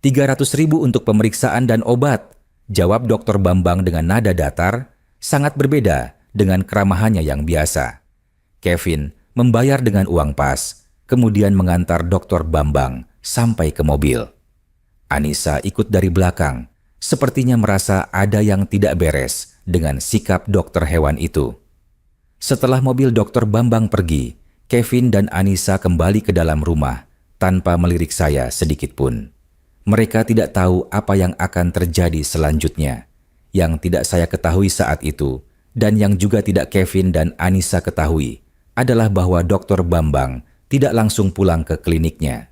300.000 untuk pemeriksaan dan obat, jawab Dokter Bambang dengan nada datar, sangat berbeda dengan keramahannya yang biasa. Kevin membayar dengan uang pas, kemudian mengantar Dokter Bambang sampai ke mobil. Anissa ikut dari belakang, sepertinya merasa ada yang tidak beres dengan sikap dokter hewan itu. Setelah mobil Dokter Bambang pergi, Kevin dan Anissa kembali ke dalam rumah tanpa melirik saya sedikit pun. Mereka tidak tahu apa yang akan terjadi selanjutnya. Yang tidak saya ketahui saat itu, dan yang juga tidak Kevin dan Anissa ketahui, adalah bahwa Dokter Bambang tidak langsung pulang ke kliniknya.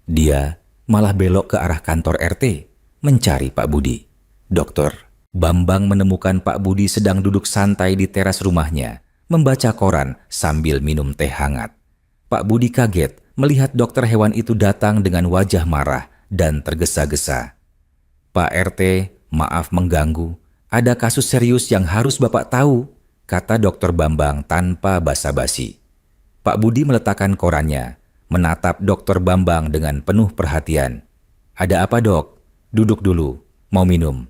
Dia malah belok ke arah kantor RT, mencari Pak Budi. Dokter Bambang menemukan Pak Budi sedang duduk santai di teras rumahnya, membaca koran sambil minum teh hangat. Pak Budi kaget melihat dokter hewan itu datang dengan wajah marah dan tergesa-gesa. "Pak RT, maaf mengganggu. Ada kasus serius yang harus Bapak tahu," kata Dokter Bambang tanpa basa-basi. Pak Budi meletakkan korannya, menatap Dokter Bambang dengan penuh perhatian. "Ada apa dok? Duduk dulu, mau minum?"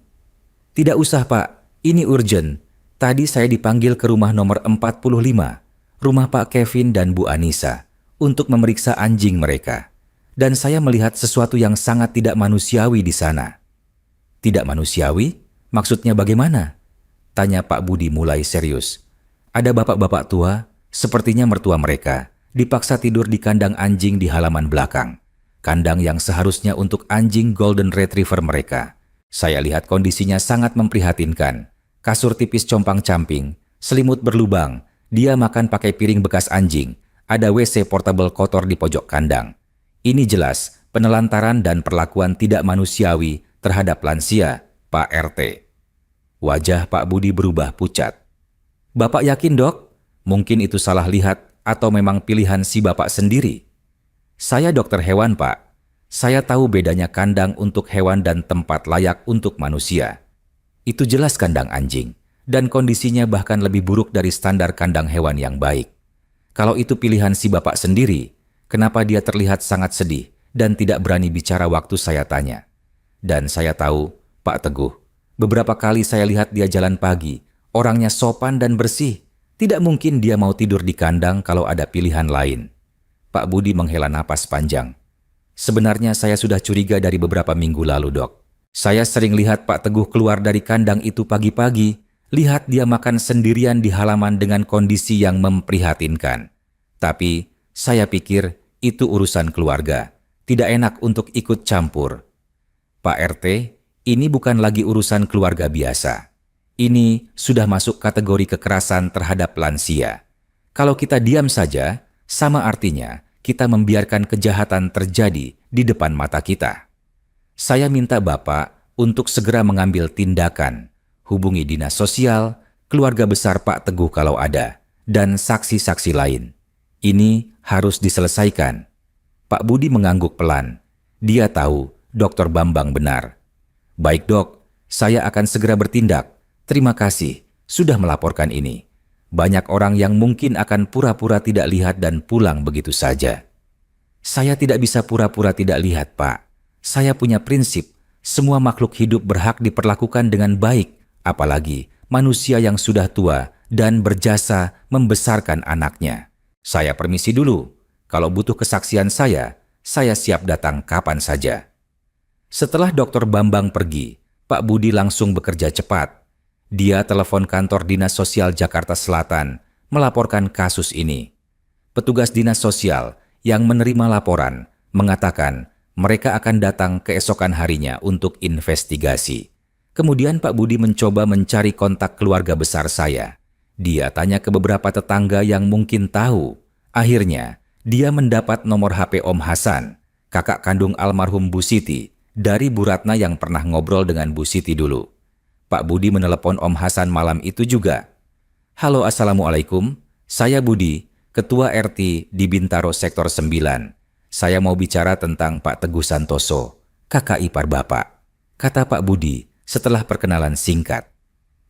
"Tidak usah Pak, ini urgent. Tadi saya dipanggil ke rumah nomor 45, rumah Pak Kevin dan Bu Anissa, untuk memeriksa anjing mereka. Dan saya melihat sesuatu yang sangat tidak manusiawi di sana." "Tidak manusiawi? Maksudnya bagaimana?" tanya Pak Budi mulai serius. "Ada bapak-bapak tua, sepertinya mertua mereka, dipaksa tidur di kandang anjing di halaman belakang. Kandang yang seharusnya untuk anjing Golden Retriever mereka. Saya lihat kondisinya sangat memprihatinkan. Kasur tipis compang-camping, selimut berlubang, dia makan pakai piring bekas anjing, ada WC portable kotor di pojok kandang. Ini jelas penelantaran dan perlakuan tidak manusiawi terhadap lansia, Pak RT." Wajah Pak Budi berubah pucat. "Bapak yakin dok? Mungkin itu salah lihat atau memang pilihan si Bapak sendiri?" "Saya dokter hewan Pak. Saya tahu bedanya kandang untuk hewan dan tempat layak untuk manusia. Itu jelas kandang anjing, dan kondisinya bahkan lebih buruk dari standar kandang hewan yang baik. Kalau itu pilihan si Bapak sendiri, kenapa dia terlihat sangat sedih dan tidak berani bicara waktu saya tanya? Dan saya tahu, Pak Teguh, beberapa kali saya lihat dia jalan pagi, orangnya sopan dan bersih. Tidak mungkin dia mau tidur di kandang kalau ada pilihan lain." Pak Budi menghela napas panjang. "Sebenarnya saya sudah curiga dari beberapa minggu lalu, dok. Saya sering lihat Pak Teguh keluar dari kandang itu pagi-pagi, Lihat dia makan sendirian di halaman dengan kondisi yang memprihatinkan. Tapi saya pikir itu urusan keluarga. Tidak enak untuk ikut campur. Pak RT, ini bukan lagi urusan keluarga biasa. Ini sudah masuk kategori kekerasan terhadap lansia. Kalau kita diam saja, sama artinya kita membiarkan kejahatan terjadi di depan mata kita. Saya minta Bapak untuk segera mengambil tindakan. Hubungi dinas sosial, keluarga besar Pak Teguh kalau ada, dan saksi-saksi lain. Ini harus diselesaikan. Pak Budi mengangguk pelan. Dia tahu Dr. Bambang benar. Baik dok, saya akan segera bertindak. Terima kasih sudah melaporkan ini. Banyak orang yang mungkin akan pura-pura tidak lihat dan pulang begitu saja. Saya tidak bisa pura-pura tidak lihat, Pak. Saya punya prinsip, semua makhluk hidup berhak diperlakukan dengan baik, apalagi manusia yang sudah tua dan berjasa membesarkan anaknya. Saya permisi dulu. Kalau butuh kesaksian saya siap datang kapan saja. Setelah Dr. Bambang pergi, Pak Budi langsung bekerja cepat. Dia telepon kantor Dinas Sosial Jakarta Selatan melaporkan kasus ini. Petugas Dinas Sosial yang menerima laporan mengatakan mereka akan datang keesokan harinya untuk investigasi. Kemudian Pak Budi mencoba mencari kontak keluarga besar saya. Dia tanya ke beberapa tetangga yang mungkin tahu. Akhirnya, dia mendapat nomor HP Om Hasan, kakak kandung almarhum Bu Siti, dari Bu Ratna yang pernah ngobrol dengan Bu Siti dulu. Pak Budi menelepon Om Hasan malam itu juga. Halo, Assalamualaikum. Saya Budi, Ketua RT di Bintaro Sektor 9. Saya mau bicara tentang Pak Teguh Santoso, kakak ipar Bapak, kata Pak Budi setelah perkenalan singkat.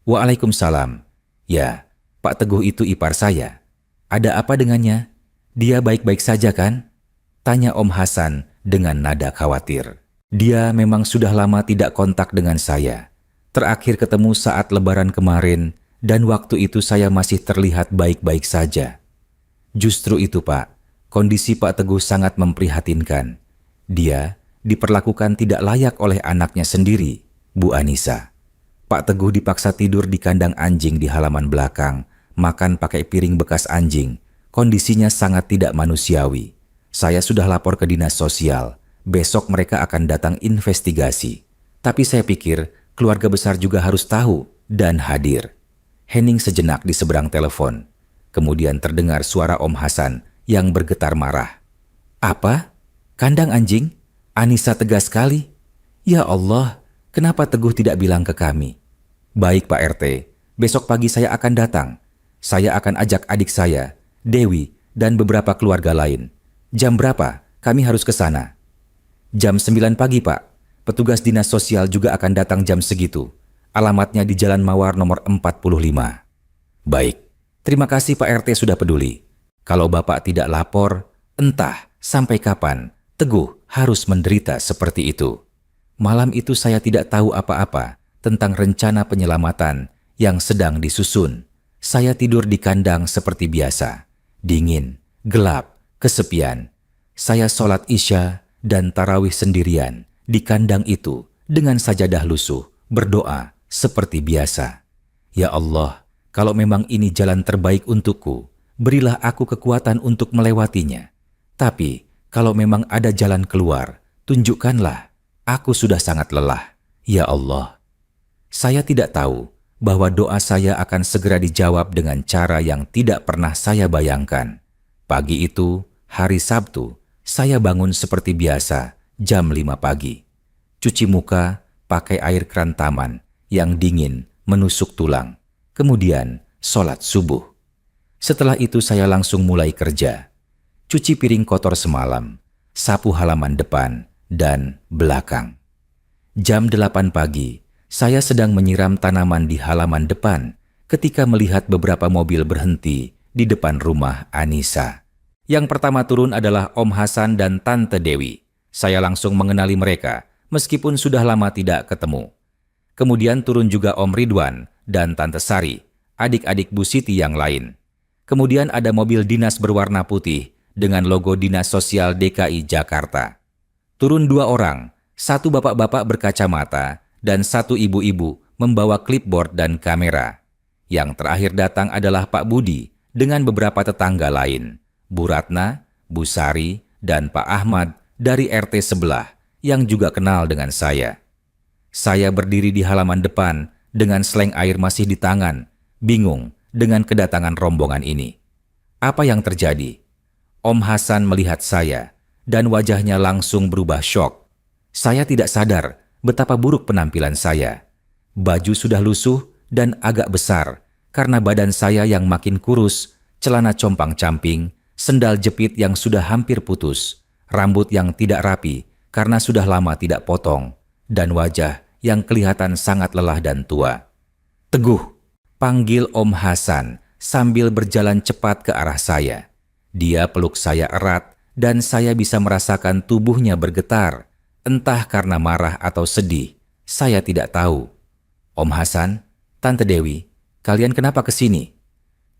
Waalaikumsalam. Ya, Pak Teguh itu ipar saya. Ada apa dengannya? Dia baik-baik saja kan? Tanya Om Hasan dengan nada khawatir. Dia memang sudah lama tidak kontak dengan saya. Terakhir ketemu saat Lebaran kemarin, dan waktu itu saya masih terlihat baik-baik saja. Justru itu, Pak, kondisi Pak Teguh sangat memprihatinkan. Dia diperlakukan tidak layak oleh anaknya sendiri, Bu Anissa. Pak Teguh dipaksa tidur di kandang anjing di halaman belakang, makan pakai piring bekas anjing. Kondisinya sangat tidak manusiawi. Saya sudah lapor ke dinas sosial. Besok mereka akan datang investigasi. Tapi saya pikir keluarga besar juga harus tahu dan hadir. Hening sejenak di seberang telepon. Kemudian terdengar suara Om Hasan yang bergetar marah. Apa? Kandang anjing? Anissa tegas sekali. Ya Allah, kenapa Teguh tidak bilang ke kami? Baik Pak RT, besok pagi saya akan datang. Saya akan ajak adik saya, Dewi, dan beberapa keluarga lain. Jam berapa? Kami harus ke sana. Jam 9 pagi, Pak. Petugas dinas sosial juga akan datang jam segitu. Alamatnya di Jalan Mawar nomor 45. Baik, terima kasih Pak RT sudah peduli. Kalau Bapak tidak lapor, entah sampai kapan Teguh harus menderita seperti itu. Malam itu saya tidak tahu apa-apa tentang rencana penyelamatan yang sedang disusun. Saya tidur di kandang seperti biasa. Dingin, gelap, kesepian. Saya sholat Isya dan tarawih sendirian di kandang itu dengan sajadah lusuh, berdoa seperti biasa. Ya Allah, kalau memang ini jalan terbaik untukku, berilah aku kekuatan untuk melewatinya. Tapi kalau memang ada jalan keluar, tunjukkanlah. Aku sudah sangat lelah. Ya Allah. Saya tidak tahu bahwa doa saya akan segera dijawab dengan cara yang tidak pernah saya bayangkan. Pagi itu, hari Sabtu, saya bangun seperti biasa, jam 5 pagi. Cuci muka pakai air keran taman yang dingin menusuk tulang. Kemudian sholat subuh. Setelah itu saya langsung mulai kerja. Cuci piring kotor semalam, sapu halaman depan dan belakang. Jam 8 pagi, saya sedang menyiram tanaman di halaman depan ketika melihat beberapa mobil berhenti di depan rumah Anissa. Yang pertama turun adalah Om Hasan dan Tante Dewi. Saya langsung mengenali mereka, meskipun sudah lama tidak ketemu. Kemudian turun juga Om Ridwan dan Tante Sari, adik-adik Bu Siti yang lain. Kemudian ada mobil dinas berwarna putih dengan logo Dinas Sosial DKI Jakarta. Turun 2 orang, satu bapak-bapak berkacamata dan satu ibu-ibu membawa clipboard dan kamera. Yang terakhir datang adalah Pak Budi dengan beberapa tetangga lain, Bu Ratna, Bu Sari, dan Pak Ahmad dari RT sebelah yang juga kenal dengan saya. Saya berdiri di halaman depan dengan seleng air masih di tangan, bingung dengan kedatangan rombongan ini. Apa yang terjadi? Om Hasan melihat saya dan wajahnya langsung berubah syok. Saya tidak sadar betapa buruk penampilan saya. Baju sudah lusuh dan agak besar karena badan saya yang makin kurus, celana compang-camping, sendal jepit yang sudah hampir putus, rambut yang tidak rapi karena sudah lama tidak potong, dan wajah yang kelihatan sangat lelah dan tua. "Teguh," panggil Om Hasan sambil berjalan cepat ke arah saya. Dia peluk saya erat dan saya bisa merasakan tubuhnya bergetar, entah karena marah atau sedih, saya tidak tahu. "Om Hasan, Tante Dewi, kalian kenapa ke sini?"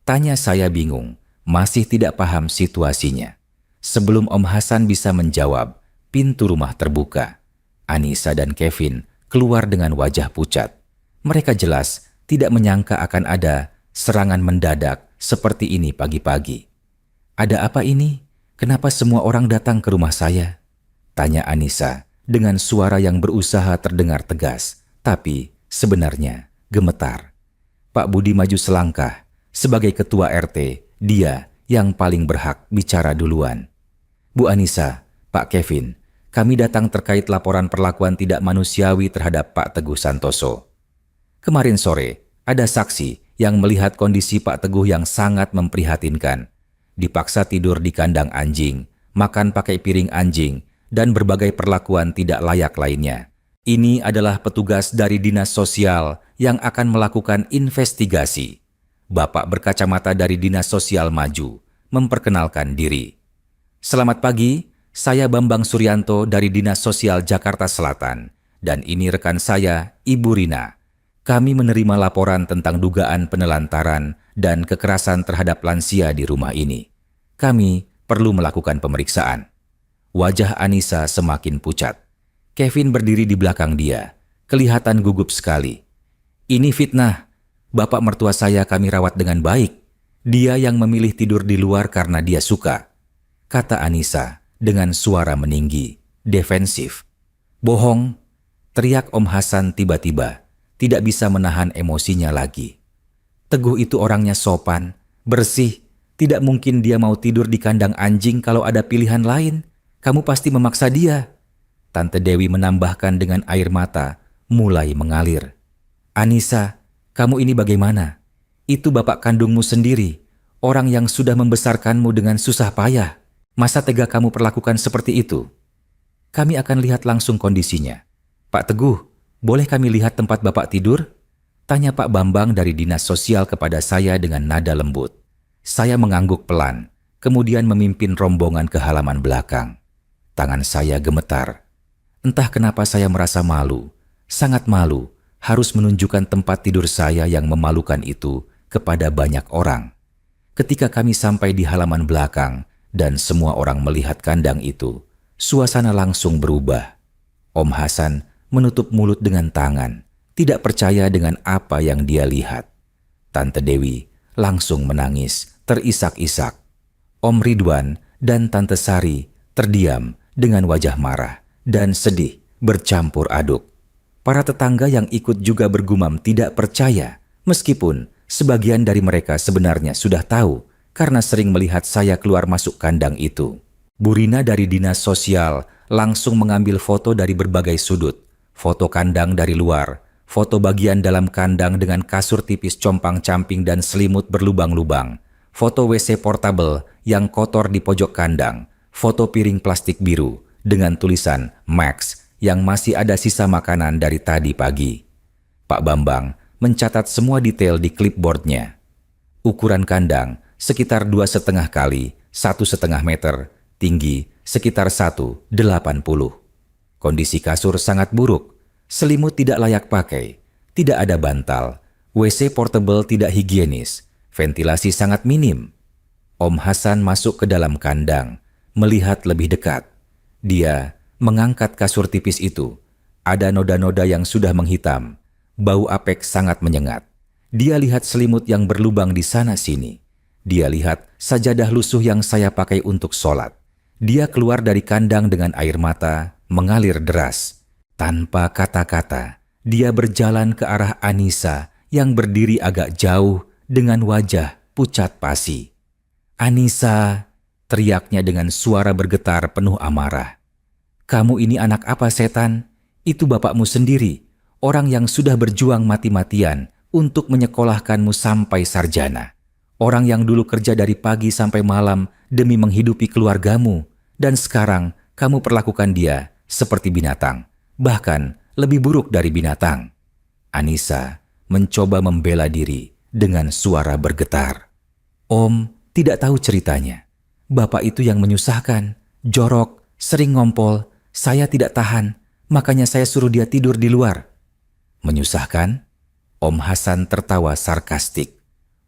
Tanya saya bingung, masih tidak paham situasinya. Sebelum Om Hasan bisa menjawab, pintu rumah terbuka. Anissa dan Kevin keluar dengan wajah pucat. Mereka jelas tidak menyangka akan ada serangan mendadak seperti ini pagi-pagi. "Ada apa ini? Kenapa semua orang datang ke rumah saya?" Tanya Anissa dengan suara yang berusaha terdengar tegas, tapi sebenarnya gemetar. Pak Budi maju selangkah. Sebagai ketua RT, dia yang paling berhak bicara duluan. "Bu Anissa, Pak Kevin, kami datang terkait laporan perlakuan tidak manusiawi terhadap Pak Teguh Santoso. Kemarin sore, ada saksi yang melihat kondisi Pak Teguh yang sangat memprihatinkan. Dipaksa tidur di kandang anjing, makan pakai piring anjing, dan berbagai perlakuan tidak layak lainnya. Ini adalah petugas dari Dinas Sosial yang akan melakukan investigasi." Bapak berkacamata dari Dinas Sosial maju, memperkenalkan diri. "Selamat pagi, saya Bambang Suryanto dari Dinas Sosial Jakarta Selatan, dan ini rekan saya, Ibu Rina. Kami menerima laporan tentang dugaan penelantaran dan kekerasan terhadap lansia di rumah ini. Kami perlu melakukan pemeriksaan." Wajah Anissa semakin pucat. Kevin berdiri di belakang dia, kelihatan gugup sekali. "Ini fitnah. Bapak mertua saya kami rawat dengan baik. Dia yang memilih tidur di luar karena dia suka," kata Anissa dengan suara meninggi, defensif. "Bohong," teriak Om Hasan tiba-tiba, tidak bisa menahan emosinya lagi. "Teguh itu orangnya sopan, bersih. Tidak mungkin dia mau tidur di kandang anjing kalau ada pilihan lain. Kamu pasti memaksa dia." Tante Dewi menambahkan dengan air mata mulai mengalir. "Anissa, kamu ini bagaimana? Itu bapak kandungmu sendiri, orang yang sudah membesarkanmu dengan susah payah. Masa tega kamu perlakukan seperti itu?" "Kami akan lihat langsung kondisinya. Pak Teguh, boleh kami lihat tempat bapak tidur?" tanya Pak Bambang dari Dinas Sosial kepada saya dengan nada lembut. Saya mengangguk pelan, kemudian memimpin rombongan ke halaman belakang. Tangan saya gemetar. Entah kenapa saya merasa malu, sangat malu, harus menunjukkan tempat tidur saya yang memalukan itu kepada banyak orang. Ketika kami sampai di halaman belakang dan semua orang melihat kandang itu, suasana langsung berubah. Om Hasan menutup mulut dengan tangan, tidak percaya dengan apa yang dia lihat. Tante Dewi langsung menangis, terisak-isak. Om Ridwan dan Tante Sari terdiam dengan wajah marah dan sedih bercampur aduk. Para tetangga yang ikut juga bergumam tidak percaya, meskipun sebagian dari mereka sebenarnya sudah tahu karena sering melihat saya keluar masuk kandang itu. Bu Rina dari Dinas Sosial langsung mengambil foto dari berbagai sudut, foto kandang dari luar, foto bagian dalam kandang dengan kasur tipis compang-camping dan selimut berlubang-lubang, foto WC portable yang kotor di pojok kandang, foto piring plastik biru dengan tulisan Max yang masih ada sisa makanan dari tadi pagi. Pak Bambang mencatat semua detail di clipboardnya. Ukuran kandang sekitar 2,5 kali 1,5 meter, tinggi sekitar 1,80. Kondisi kasur sangat buruk, selimut tidak layak pakai, tidak ada bantal, WC portable tidak higienis, ventilasi sangat minim. Om Hasan masuk ke dalam kandang, melihat lebih dekat. Dia mengangkat kasur tipis itu. Ada noda-noda yang sudah menghitam. Bau apek sangat menyengat. Dia lihat selimut yang berlubang di sana-sini. Dia lihat sajadah lusuh yang saya pakai untuk sholat. Dia keluar dari kandang dengan air mata mengalir deras. Tanpa kata-kata, dia berjalan ke arah Anissa yang berdiri agak jauh dengan wajah pucat pasi. "Anissa!" teriaknya dengan suara bergetar penuh amarah. "Kamu ini anak apa setan? Itu bapakmu sendiri, orang yang sudah berjuang mati-matian untuk menyekolahkanmu sampai sarjana. Orang yang dulu kerja dari pagi sampai malam demi menghidupi keluargamu, dan sekarang kamu perlakukan dia seperti binatang, bahkan lebih buruk dari binatang." Anissa mencoba membela diri dengan suara bergetar. "Om tidak tahu ceritanya. Bapak itu yang menyusahkan, jorok, sering ngompol. Saya tidak tahan, makanya saya suruh dia tidur di luar." "Menyusahkan?" Om Hasan tertawa sarkastik.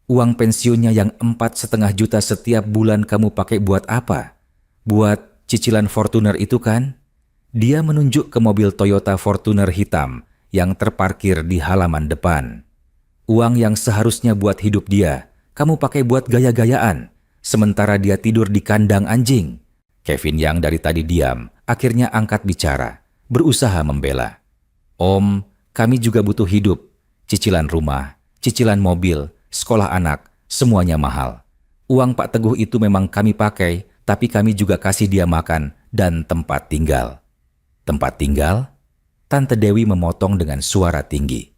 "Uang pensiunnya yang 4,5 juta setiap bulan kamu pakai buat apa? Buat cicilan Fortuner itu kan?" Dia menunjuk ke mobil Toyota Fortuner hitam yang terparkir di halaman depan. "Uang yang seharusnya buat hidup dia, kamu pakai buat gaya-gayaan, sementara dia tidur di kandang anjing." Kevin yang dari tadi diam, akhirnya angkat bicara, berusaha membela. "Om, kami juga butuh hidup. Cicilan rumah, cicilan mobil, sekolah anak, semuanya mahal. Uang Pak Teguh itu memang kami pakai, tapi kami juga kasih dia makan dan tempat tinggal." "Tempat tinggal?" Tante Dewi memotong dengan suara tinggi.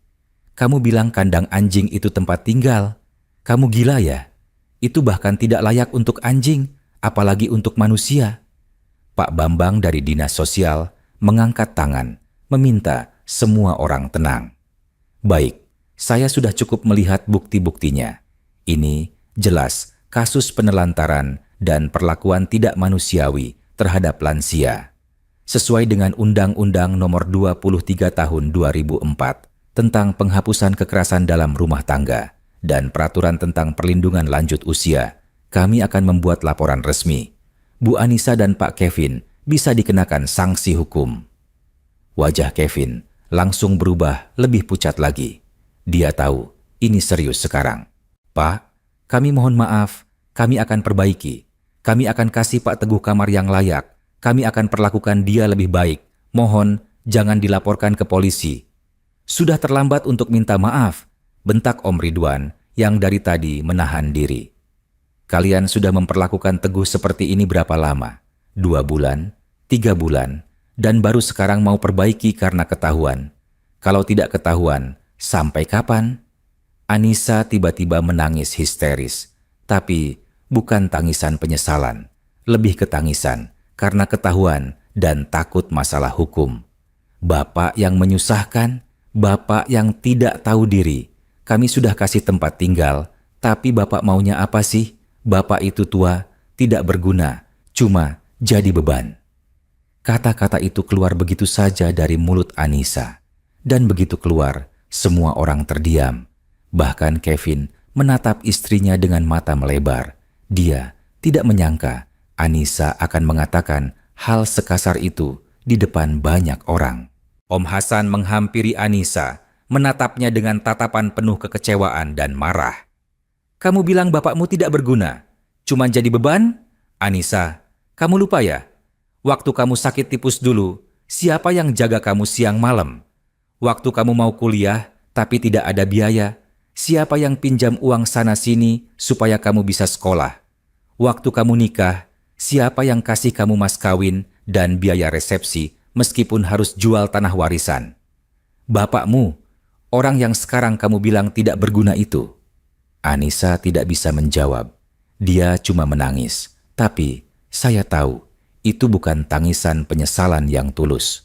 "Kamu bilang kandang anjing itu tempat tinggal? Kamu gila ya? Itu bahkan tidak layak untuk anjing, apalagi untuk manusia." Pak Bambang dari Dinas Sosial mengangkat tangan, meminta semua orang tenang. "Baik, saya sudah cukup melihat bukti-buktinya. Ini jelas kasus penelantaran dan perlakuan tidak manusiawi terhadap lansia. Sesuai dengan Undang-Undang Nomor 23 Tahun 2004 tentang penghapusan kekerasan dalam rumah tangga dan Peraturan tentang Perlindungan Lanjut Usia, kami akan membuat laporan resmi. Bu Anissa dan Pak Kevin bisa dikenakan sanksi hukum." Wajah Kevin langsung berubah lebih pucat lagi. Dia tahu ini serius sekarang. "Pak, kami mohon maaf, kami akan perbaiki. Kami akan kasih Pak Teguh kamar yang layak. Kami akan perlakukan dia lebih baik. Mohon jangan dilaporkan ke polisi." "Sudah terlambat untuk minta maaf," bentak Om Ridwan yang dari tadi menahan diri. "Kalian sudah memperlakukan Teguh seperti ini berapa lama? 2 bulan? 3 bulan? Dan baru sekarang mau perbaiki karena ketahuan. Kalau tidak ketahuan, sampai kapan?" Anissa tiba-tiba menangis histeris. Tapi bukan tangisan penyesalan, lebih ke tangisan karena ketahuan dan takut masalah hukum. Bapak yang menyusahkan, bapak yang tidak tahu diri. Kami sudah kasih tempat tinggal, tapi bapak maunya apa sih? Bapak itu tua, tidak berguna, cuma jadi beban. Kata-kata itu keluar begitu saja dari mulut Anissa. Dan begitu keluar, semua orang terdiam. Bahkan Kevin menatap istrinya dengan mata melebar. Dia tidak menyangka Anissa akan mengatakan hal sekasar itu di depan banyak orang. Om Hasan menghampiri Anissa, menatapnya dengan tatapan penuh kekecewaan dan marah. "Kamu bilang bapakmu tidak berguna, cuma jadi beban? Anissa, kamu lupa ya? Waktu kamu sakit tipus dulu, siapa yang jaga kamu siang malam? Waktu kamu mau kuliah tapi tidak ada biaya, siapa yang pinjam uang sana-sini supaya kamu bisa sekolah? Waktu kamu nikah, siapa yang kasih kamu mas kawin dan biaya resepsi meskipun harus jual tanah warisan? Bapakmu, orang yang sekarang kamu bilang tidak berguna itu." Anissa tidak bisa menjawab. Dia cuma menangis. Tapi saya tahu itu bukan tangisan penyesalan yang tulus.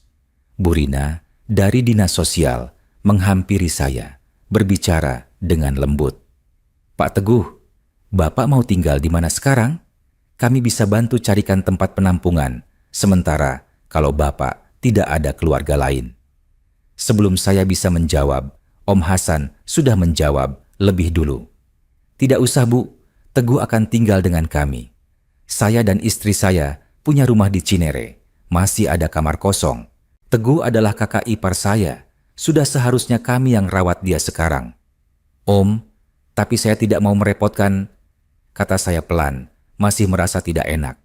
Bu Rina dari Dinas Sosial menghampiri saya, berbicara dengan lembut. "Pak Teguh, Bapak mau tinggal di mana sekarang? Kami bisa bantu carikan tempat penampungan, sementara kalau Bapak tidak ada keluarga lain." Sebelum saya bisa menjawab, Om Hasan sudah menjawab lebih dulu. "Tidak usah Bu, Teguh akan tinggal dengan kami. Saya dan istri saya punya rumah di Cinere, masih ada kamar kosong. Teguh adalah kakak ipar saya, sudah seharusnya kami yang rawat dia sekarang." Om, tapi saya tidak mau merepotkan, kata saya pelan, masih merasa tidak enak.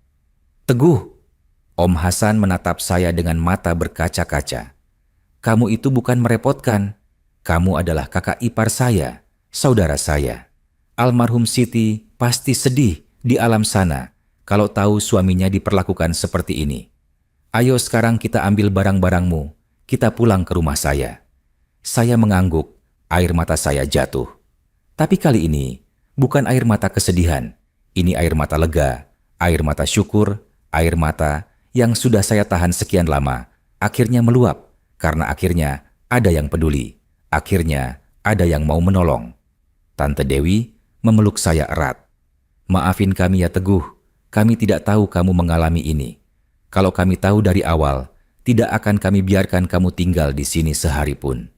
Teguh, Om Hasan menatap saya dengan mata berkaca-kaca. Kamu itu bukan merepotkan. Kamu adalah kakak ipar saya, saudara saya. Almarhum Siti pasti sedih di alam sana kalau tahu suaminya diperlakukan seperti ini. Ayo sekarang kita ambil barang-barangmu, kita pulang ke rumah saya. Saya mengangguk, air mata saya jatuh. Tapi kali ini bukan air mata kesedihan, ini air mata lega, air mata syukur, air mata yang sudah saya tahan sekian lama, akhirnya meluap. Karena akhirnya ada yang peduli, akhirnya ada yang mau menolong. Tante Dewi memeluk saya erat. Maafin kami ya Teguh, kami tidak tahu kamu mengalami ini. Kalau kami tahu dari awal, tidak akan kami biarkan kamu tinggal di sini sehari pun.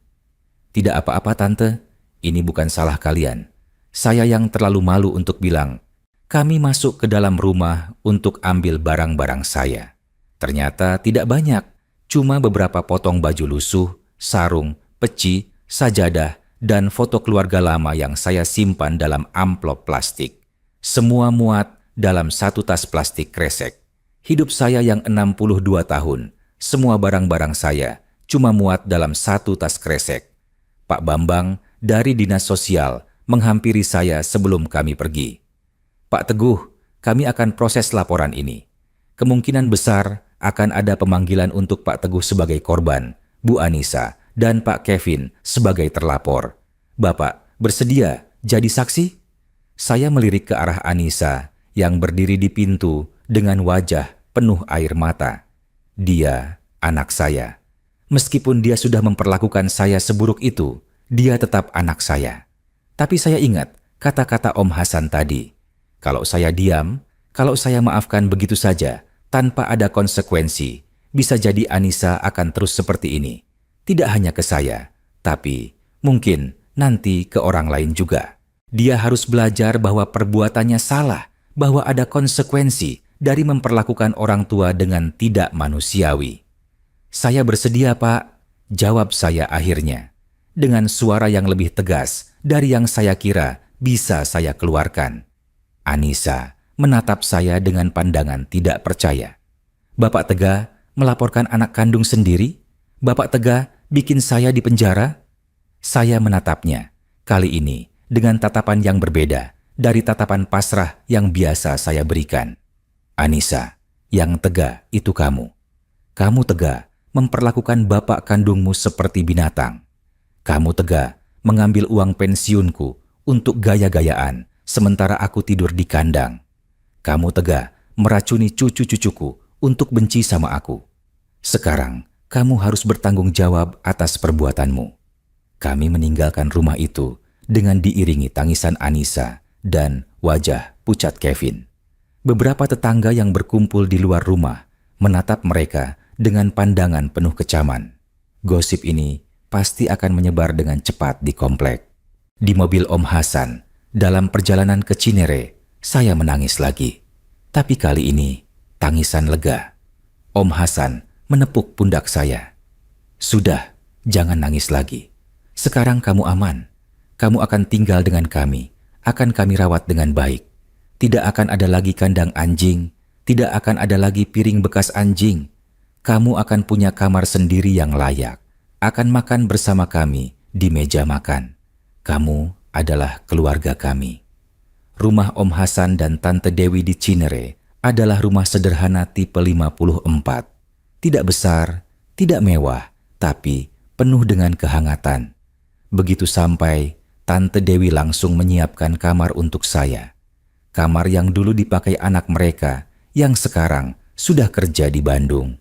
Tidak apa-apa Tante, ini bukan salah kalian. Saya yang terlalu malu untuk bilang, kami masuk ke dalam rumah untuk ambil barang-barang saya. Ternyata tidak banyak. Cuma beberapa potong baju lusuh, sarung, peci, sajadah, dan foto keluarga lama yang saya simpan dalam amplop plastik. Semua muat dalam satu tas plastik kresek. Hidup saya yang 62 tahun, semua barang-barang saya cuma muat dalam satu tas kresek. Pak Bambang dari Dinas Sosial menghampiri saya sebelum kami pergi. Pak Teguh, kami akan proses laporan ini. Kemungkinan besar akan ada pemanggilan untuk Pak Teguh sebagai korban, Bu Anissa, dan Pak Kevin sebagai terlapor. Bapak bersedia jadi saksi? Saya melirik ke arah Anissa yang berdiri di pintu dengan wajah penuh air mata. Dia anak saya. Meskipun dia sudah memperlakukan saya seburuk itu, dia tetap anak saya. Tapi saya ingat kata-kata Om Hasan tadi. Kalau saya diam, kalau saya maafkan begitu saja, tanpa ada konsekuensi, bisa jadi Anissa akan terus seperti ini. Tidak hanya ke saya, tapi mungkin nanti ke orang lain juga. Dia harus belajar bahwa perbuatannya salah, bahwa ada konsekuensi dari memperlakukan orang tua dengan tidak manusiawi. Saya bersedia, Pak, jawab saya akhirnya, dengan suara yang lebih tegas dari yang saya kira bisa saya keluarkan. Anissa menatap saya dengan pandangan tidak percaya. Bapak tega melaporkan anak kandung sendiri? Bapak tega bikin saya di penjara? Saya menatapnya, kali ini dengan tatapan yang berbeda dari tatapan pasrah yang biasa saya berikan. Anissa, yang tega itu kamu. Kamu tega memperlakukan bapak kandungmu seperti binatang. Kamu tega mengambil uang pensiunku untuk gaya-gayaan sementara aku tidur di kandang. Kamu tega meracuni cucu-cucuku untuk benci sama aku. Sekarang, kamu harus bertanggung jawab atas perbuatanmu. Kami meninggalkan rumah itu dengan diiringi tangisan Anissa dan wajah pucat Kevin. Beberapa tetangga yang berkumpul di luar rumah menatap mereka dengan pandangan penuh kecaman. Gosip ini pasti akan menyebar dengan cepat di komplek. Di mobil Om Hasan, dalam perjalanan ke Cinere, saya menangis lagi. Tapi kali ini, tangisan lega. Om Hasan menepuk pundak saya. Sudah, jangan nangis lagi. Sekarang kamu aman. Kamu akan tinggal dengan kami. Akan kami rawat dengan baik. Tidak akan ada lagi kandang anjing. Tidak akan ada lagi piring bekas anjing. Kamu akan punya kamar sendiri yang layak. Akan makan bersama kami di meja makan. Kamu adalah keluarga kami. Rumah Om Hasan dan Tante Dewi di Cinere adalah rumah sederhana tipe 54. Tidak besar, tidak mewah, tapi penuh dengan kehangatan. Begitu sampai, Tante Dewi langsung menyiapkan kamar untuk saya. Kamar yang dulu dipakai anak mereka, yang sekarang sudah kerja di Bandung.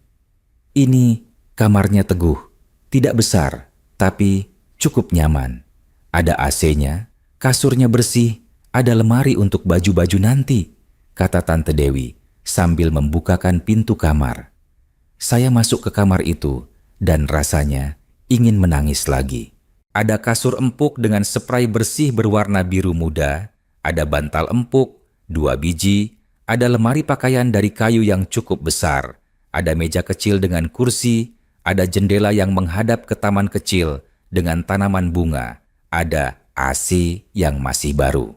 Ini kamarnya Teguh. Tidak besar, tapi cukup nyaman. Ada AC-nya, kasurnya bersih, ada lemari untuk baju-baju nanti, kata Tante Dewi sambil membukakan pintu kamar. Saya masuk ke kamar itu dan rasanya ingin menangis lagi. Ada kasur empuk dengan spray bersih berwarna biru muda, ada bantal empuk, 2 biji, ada lemari pakaian dari kayu yang cukup besar, ada meja kecil dengan kursi, ada jendela yang menghadap ke taman kecil dengan tanaman bunga, ada AC yang masih baru.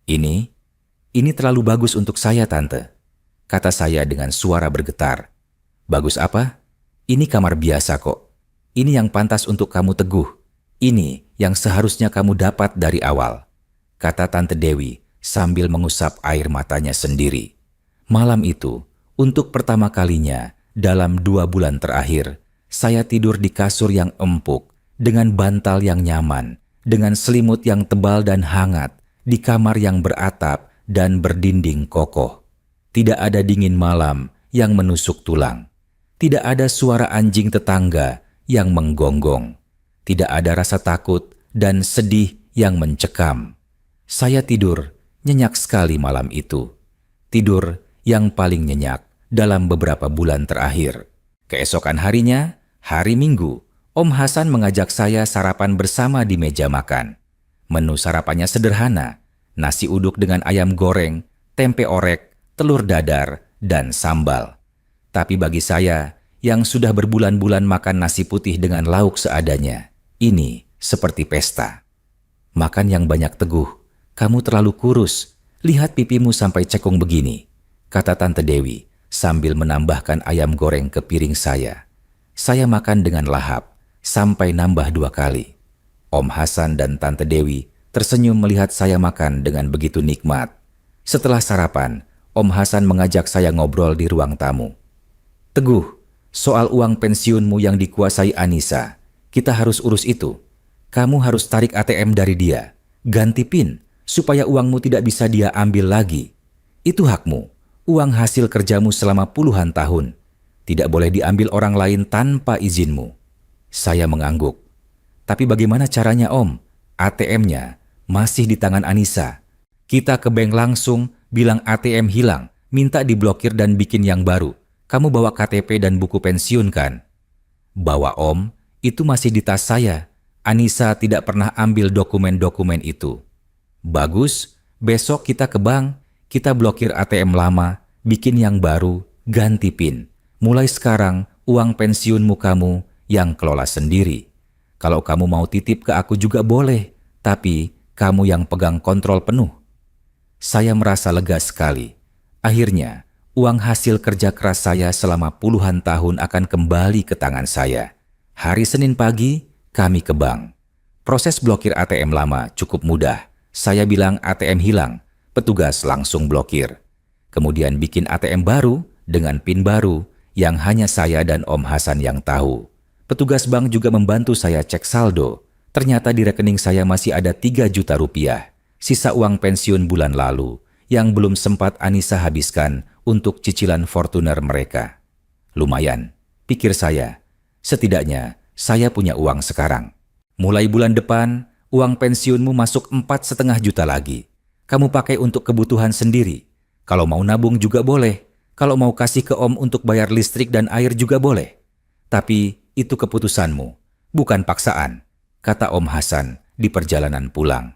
Ini terlalu bagus untuk saya, Tante," kata saya dengan suara bergetar. "Bagus apa? Ini kamar biasa kok. Ini yang pantas untuk kamu, Teguh. Ini yang seharusnya kamu dapat dari awal," kata Tante Dewi sambil mengusap air matanya sendiri. Malam itu, untuk pertama kalinya dalam 2 bulan terakhir, saya tidur di kasur yang empuk, dengan bantal yang nyaman, dengan selimut yang tebal dan hangat, di kamar yang beratap dan berdinding kokoh. Tidak ada dingin malam yang menusuk tulang. Tidak ada suara anjing tetangga yang menggonggong. Tidak ada rasa takut dan sedih yang mencekam. Saya tidur nyenyak sekali malam itu. Tidur yang paling nyenyak dalam beberapa bulan terakhir. Keesokan harinya, hari Minggu, Om Hasan mengajak saya sarapan bersama di meja makan. Menu sarapannya sederhana, nasi uduk dengan ayam goreng, tempe orek, telur dadar, dan sambal. Tapi bagi saya, yang sudah berbulan-bulan makan nasi putih dengan lauk seadanya, ini seperti pesta. "Makan yang banyak, Teguh. Kamu terlalu kurus. Lihat pipimu sampai cekung begini," kata Tante Dewi sambil menambahkan ayam goreng ke piring saya. Saya makan dengan lahap, sampai nambah 2 kali. Om Hasan dan Tante Dewi tersenyum melihat saya makan dengan begitu nikmat. Setelah sarapan, Om Hasan mengajak saya ngobrol di ruang tamu. "Teguh, soal uang pensiunmu yang dikuasai Anissa, kita harus urus itu. Kamu harus tarik ATM dari dia, ganti PIN, supaya uangmu tidak bisa dia ambil lagi. Itu hakmu, uang hasil kerjamu selama puluhan tahun. Tidak boleh diambil orang lain tanpa izinmu." Saya mengangguk. "Tapi bagaimana caranya, Om? ATM-nya masih di tangan Anissa. Kita ke bank langsung, bilang ATM hilang, minta diblokir dan bikin yang baru. Kamu bawa KTP dan buku pensiun kan?" "Bawa, Om, itu masih di tas saya. Anissa tidak pernah ambil dokumen-dokumen itu." "Bagus, besok kita ke bank, kita blokir ATM lama, bikin yang baru, ganti PIN. Mulai sekarang, uang pensiunmu kamu yang kelola sendiri. Kalau kamu mau titip ke aku juga boleh, tapi kamu yang pegang kontrol penuh." Saya merasa lega sekali. Akhirnya, uang hasil kerja keras saya selama puluhan tahun akan kembali ke tangan saya. Hari Senin pagi, kami ke bank. Proses blokir ATM lama cukup mudah. Saya bilang ATM hilang, petugas langsung blokir. Kemudian bikin ATM baru dengan PIN baru yang hanya saya dan Om Hasan yang tahu. Petugas bank juga membantu saya cek saldo. Ternyata di rekening saya masih ada 3 juta rupiah, sisa uang pensiun bulan lalu yang belum sempat Anissa habiskan untuk cicilan Fortuner mereka. Lumayan, pikir saya. Setidaknya saya punya uang sekarang. Mulai bulan depan, uang pensiunmu masuk 4,5 juta lagi. Kamu pakai untuk kebutuhan sendiri. Kalau mau nabung juga boleh. Kalau mau kasih ke Om untuk bayar listrik dan air juga boleh. Tapi itu keputusanmu, bukan paksaan, kata Om Hasan di perjalanan pulang.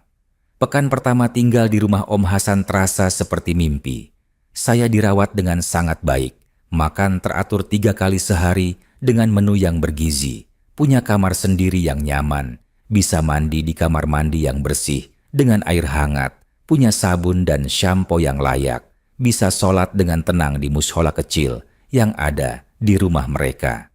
Pekan pertama tinggal di rumah Om Hasan terasa seperti mimpi. Saya dirawat dengan sangat baik. Makan teratur 3 kali sehari dengan menu yang bergizi. Punya kamar sendiri yang nyaman. Bisa mandi di kamar mandi yang bersih dengan air hangat. Punya sabun dan sampo yang layak. Bisa sholat dengan tenang di mushola kecil yang ada di rumah mereka.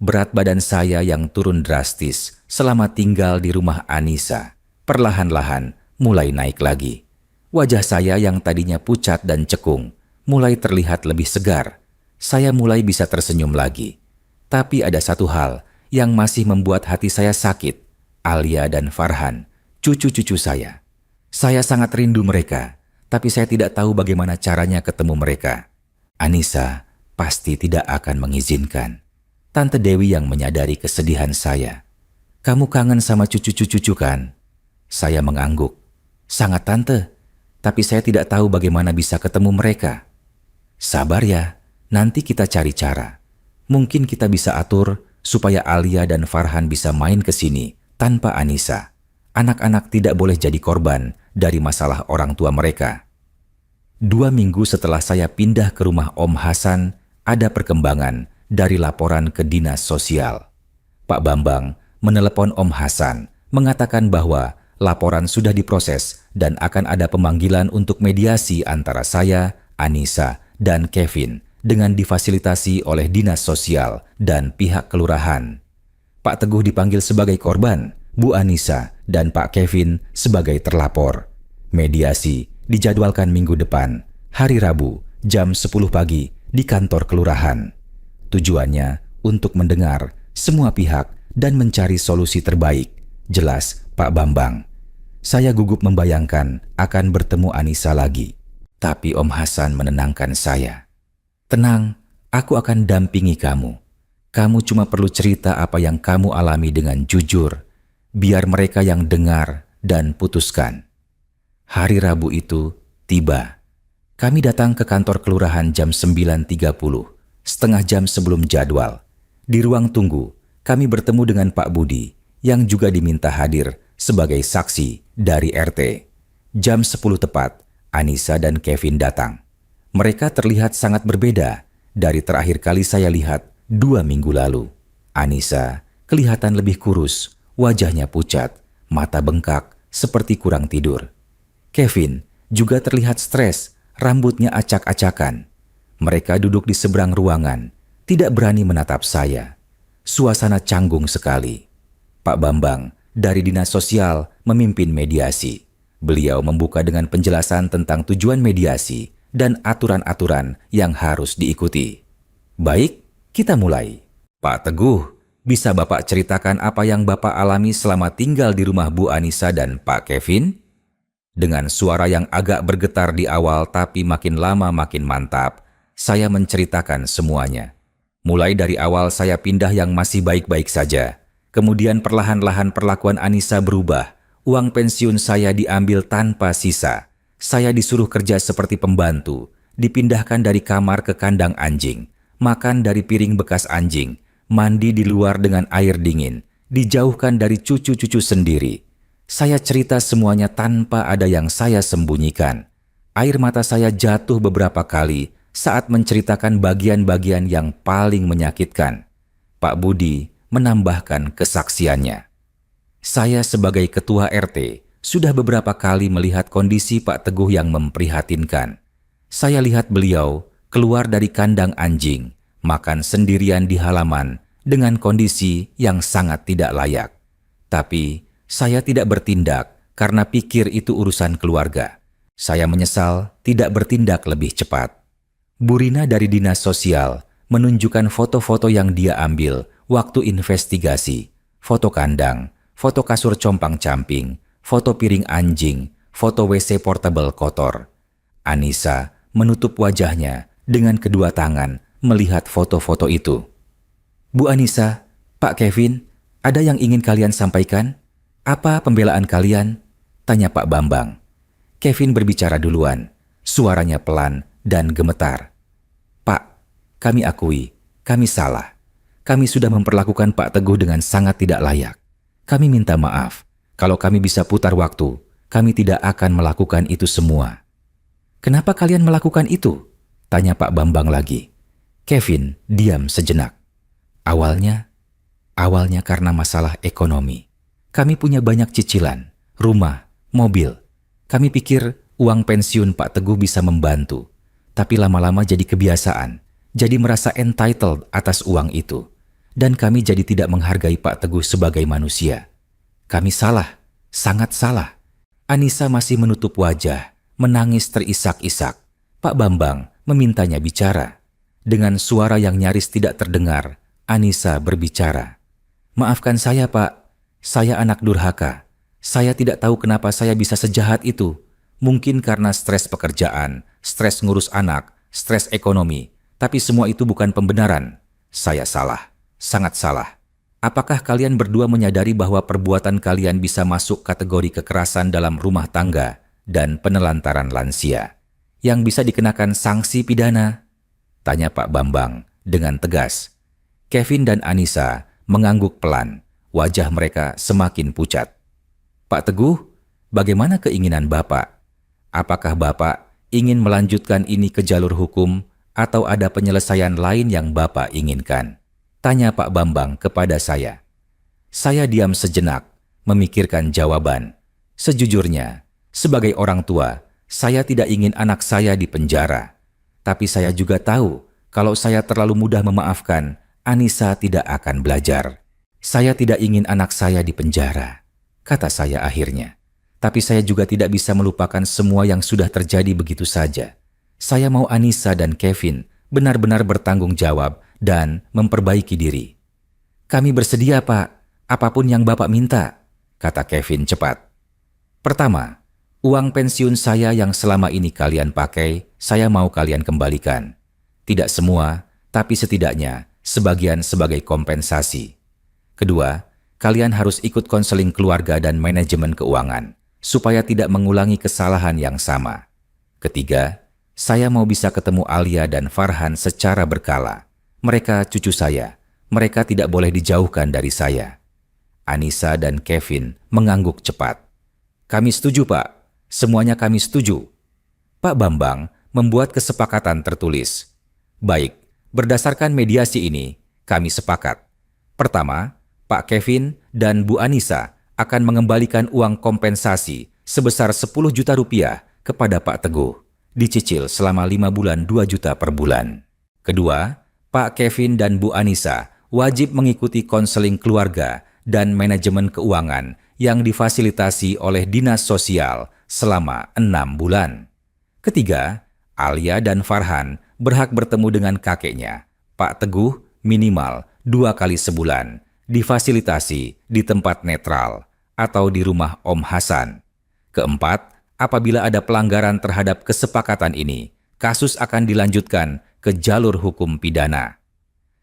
Berat badan saya yang turun drastis selama tinggal di rumah Anissa perlahan-lahan mulai naik lagi. Wajah saya yang tadinya pucat dan cekung mulai terlihat lebih segar. Saya mulai bisa tersenyum lagi. Tapi ada satu hal yang masih membuat hati saya sakit. Alia dan Farhan, cucu-cucu saya. Saya sangat rindu mereka, tapi saya tidak tahu bagaimana caranya ketemu mereka. Anissa pasti tidak akan mengizinkan. Tante Dewi yang menyadari kesedihan saya. "Kamu kangen sama cucu-cucu kan?" Saya mengangguk. "Sangat, Tante. Tapi saya tidak tahu bagaimana bisa ketemu mereka." "Sabar ya, nanti kita cari cara. Mungkin kita bisa atur supaya Alia dan Farhan bisa main ke sini tanpa Anissa. Anak-anak tidak boleh jadi korban dari masalah orang tua mereka." 2 minggu setelah saya pindah ke rumah Om Hasan, ada perkembangan dari laporan ke dinas sosial. Pak Bambang menelepon Om Hasan mengatakan bahwa laporan sudah diproses dan akan ada pemanggilan untuk mediasi antara saya, Anissa, dan Kevin dengan difasilitasi oleh Dinas Sosial dan pihak kelurahan. Pak Teguh dipanggil sebagai korban, Bu Anissa dan Pak Kevin sebagai terlapor. Mediasi dijadwalkan minggu depan, hari Rabu, jam 10 pagi di kantor kelurahan. Tujuannya untuk mendengar semua pihak dan mencari solusi terbaik, jelas Pak Bambang. Saya gugup membayangkan akan bertemu Anissa lagi. Tapi Om Hasan menenangkan saya. Tenang, aku akan dampingi kamu. Kamu cuma perlu cerita apa yang kamu alami dengan jujur, biar mereka yang dengar dan putuskan. Hari Rabu itu tiba. Kami datang ke kantor kelurahan jam 9.30, setengah jam sebelum jadwal. Di ruang tunggu, kami bertemu dengan Pak Budi, yang juga diminta hadir sebagai saksi dari RT. Jam 10 tepat, Anissa dan Kevin datang. Mereka terlihat sangat berbeda dari terakhir kali saya lihat 2 minggu lalu. Anissa kelihatan lebih kurus, wajahnya pucat, mata bengkak seperti kurang tidur. Kevin juga terlihat stres, rambutnya acak-acakan. Mereka duduk di seberang ruangan, tidak berani menatap saya. Suasana canggung sekali. Pak Bambang dari Dinas Sosial memimpin mediasi. Beliau membuka dengan penjelasan tentang tujuan mediasi dan aturan-aturan yang harus diikuti. Baik, kita mulai. Pak Teguh, bisa Bapak ceritakan apa yang Bapak alami selama tinggal di rumah Bu Anissa dan Pak Kevin? Dengan suara yang agak bergetar di awal tapi makin lama makin mantap, saya menceritakan semuanya. Mulai dari awal saya pindah yang masih baik-baik saja. Kemudian perlahan-lahan perlakuan Anissa berubah. Uang pensiun saya diambil tanpa sisa. Saya disuruh kerja seperti pembantu, dipindahkan dari kamar ke kandang anjing, makan dari piring bekas anjing, mandi di luar dengan air dingin, dijauhkan dari cucu-cucu sendiri. Saya cerita semuanya tanpa ada yang saya sembunyikan. Air mata saya jatuh beberapa kali saat menceritakan bagian-bagian yang paling menyakitkan. Pak Budi menambahkan kesaksiannya. Saya sebagai ketua RT sudah beberapa kali melihat kondisi Pak Teguh yang memprihatinkan. Saya lihat beliau keluar dari kandang anjing, makan sendirian di halaman dengan kondisi yang sangat tidak layak. Tapi saya tidak bertindak karena pikir itu urusan keluarga. Saya menyesal tidak bertindak lebih cepat. Bu Rina dari Dinas Sosial menunjukkan foto-foto yang dia ambil waktu investigasi, foto kandang, foto kasur compang-camping, foto piring anjing, foto WC portable kotor. Anissa menutup wajahnya dengan kedua tangan melihat foto-foto itu. Bu Anissa, Pak Kevin, ada yang ingin kalian sampaikan? Apa pembelaan kalian? Tanya Pak Bambang. Kevin berbicara duluan, suaranya pelan dan gemetar. Pak, kami akui, kami salah. Kami sudah memperlakukan Pak Teguh dengan sangat tidak layak. Kami minta maaf. Kalau kami bisa putar waktu, kami tidak akan melakukan itu semua. Kenapa kalian melakukan itu? Tanya Pak Bambang lagi. Kevin diam sejenak. Awalnya karena masalah ekonomi. Kami punya banyak cicilan, rumah, mobil. Kami pikir uang pensiun Pak Teguh bisa membantu. Tapi lama-lama jadi kebiasaan, jadi merasa entitled atas uang itu. Dan kami jadi tidak menghargai Pak Teguh sebagai manusia. Kami salah, sangat salah. Anissa masih menutup wajah, menangis terisak-isak. Pak Bambang memintanya bicara. Dengan suara yang nyaris tidak terdengar, Anissa berbicara. Maafkan saya Pak, saya anak durhaka. Saya tidak tahu kenapa saya bisa sejahat itu. Mungkin karena stres pekerjaan, stres ngurus anak, stres ekonomi. Tapi semua itu bukan pembenaran. Saya salah. Sangat salah. Apakah kalian berdua menyadari bahwa perbuatan kalian bisa masuk kategori kekerasan dalam rumah tangga dan penelantaran lansia yang bisa dikenakan sanksi pidana? Tanya Pak Bambang dengan tegas. Kevin dan Anissa mengangguk pelan. Wajah mereka semakin pucat. Pak Teguh, bagaimana keinginan Bapak? Apakah Bapak ingin melanjutkan ini ke jalur hukum atau ada penyelesaian lain yang Bapak inginkan? Tanya Pak Bambang kepada saya. Saya diam sejenak, memikirkan jawaban. Sejujurnya, sebagai orang tua, saya tidak ingin anak saya dipenjara. Tapi saya juga tahu, kalau saya terlalu mudah memaafkan, Anissa tidak akan belajar. Saya tidak ingin anak saya dipenjara, kata saya akhirnya. Tapi saya juga tidak bisa melupakan semua yang sudah terjadi begitu saja. Saya mau Anissa dan Kevin benar-benar bertanggung jawab dan memperbaiki diri. Kami bersedia, Pak. Apapun yang Bapak minta, kata Kevin cepat. Pertama, uang pensiun saya yang selama ini kalian pakai, saya mau kalian kembalikan. Tidak semua, tapi setidaknya sebagian sebagai kompensasi. Kedua, kalian harus ikut konseling keluarga dan manajemen keuangan, supaya tidak mengulangi kesalahan yang sama. Ketiga, saya mau bisa ketemu Alia dan Farhan secara berkala. Mereka cucu saya, mereka tidak boleh dijauhkan dari saya. Anissa dan Kevin mengangguk cepat. Kami setuju, Pak. Semuanya kami setuju. Pak Bambang membuat kesepakatan tertulis. Baik, berdasarkan mediasi ini, kami sepakat. Pertama, Pak Kevin dan Bu Anissa akan mengembalikan uang kompensasi sebesar 10 juta rupiah kepada Pak Teguh, dicicil selama 5 bulan 2 juta per bulan. Kedua, Pak Kevin dan Bu Anissa wajib mengikuti konseling keluarga dan manajemen keuangan yang difasilitasi oleh Dinas Sosial selama 6 bulan. Ketiga, Alia dan Farhan berhak bertemu dengan kakeknya, Pak Teguh, minimal 2 kali sebulan, difasilitasi di tempat netral atau di rumah Om Hasan. Keempat, apabila ada pelanggaran terhadap kesepakatan ini, kasus akan dilanjutkan ke jalur hukum pidana.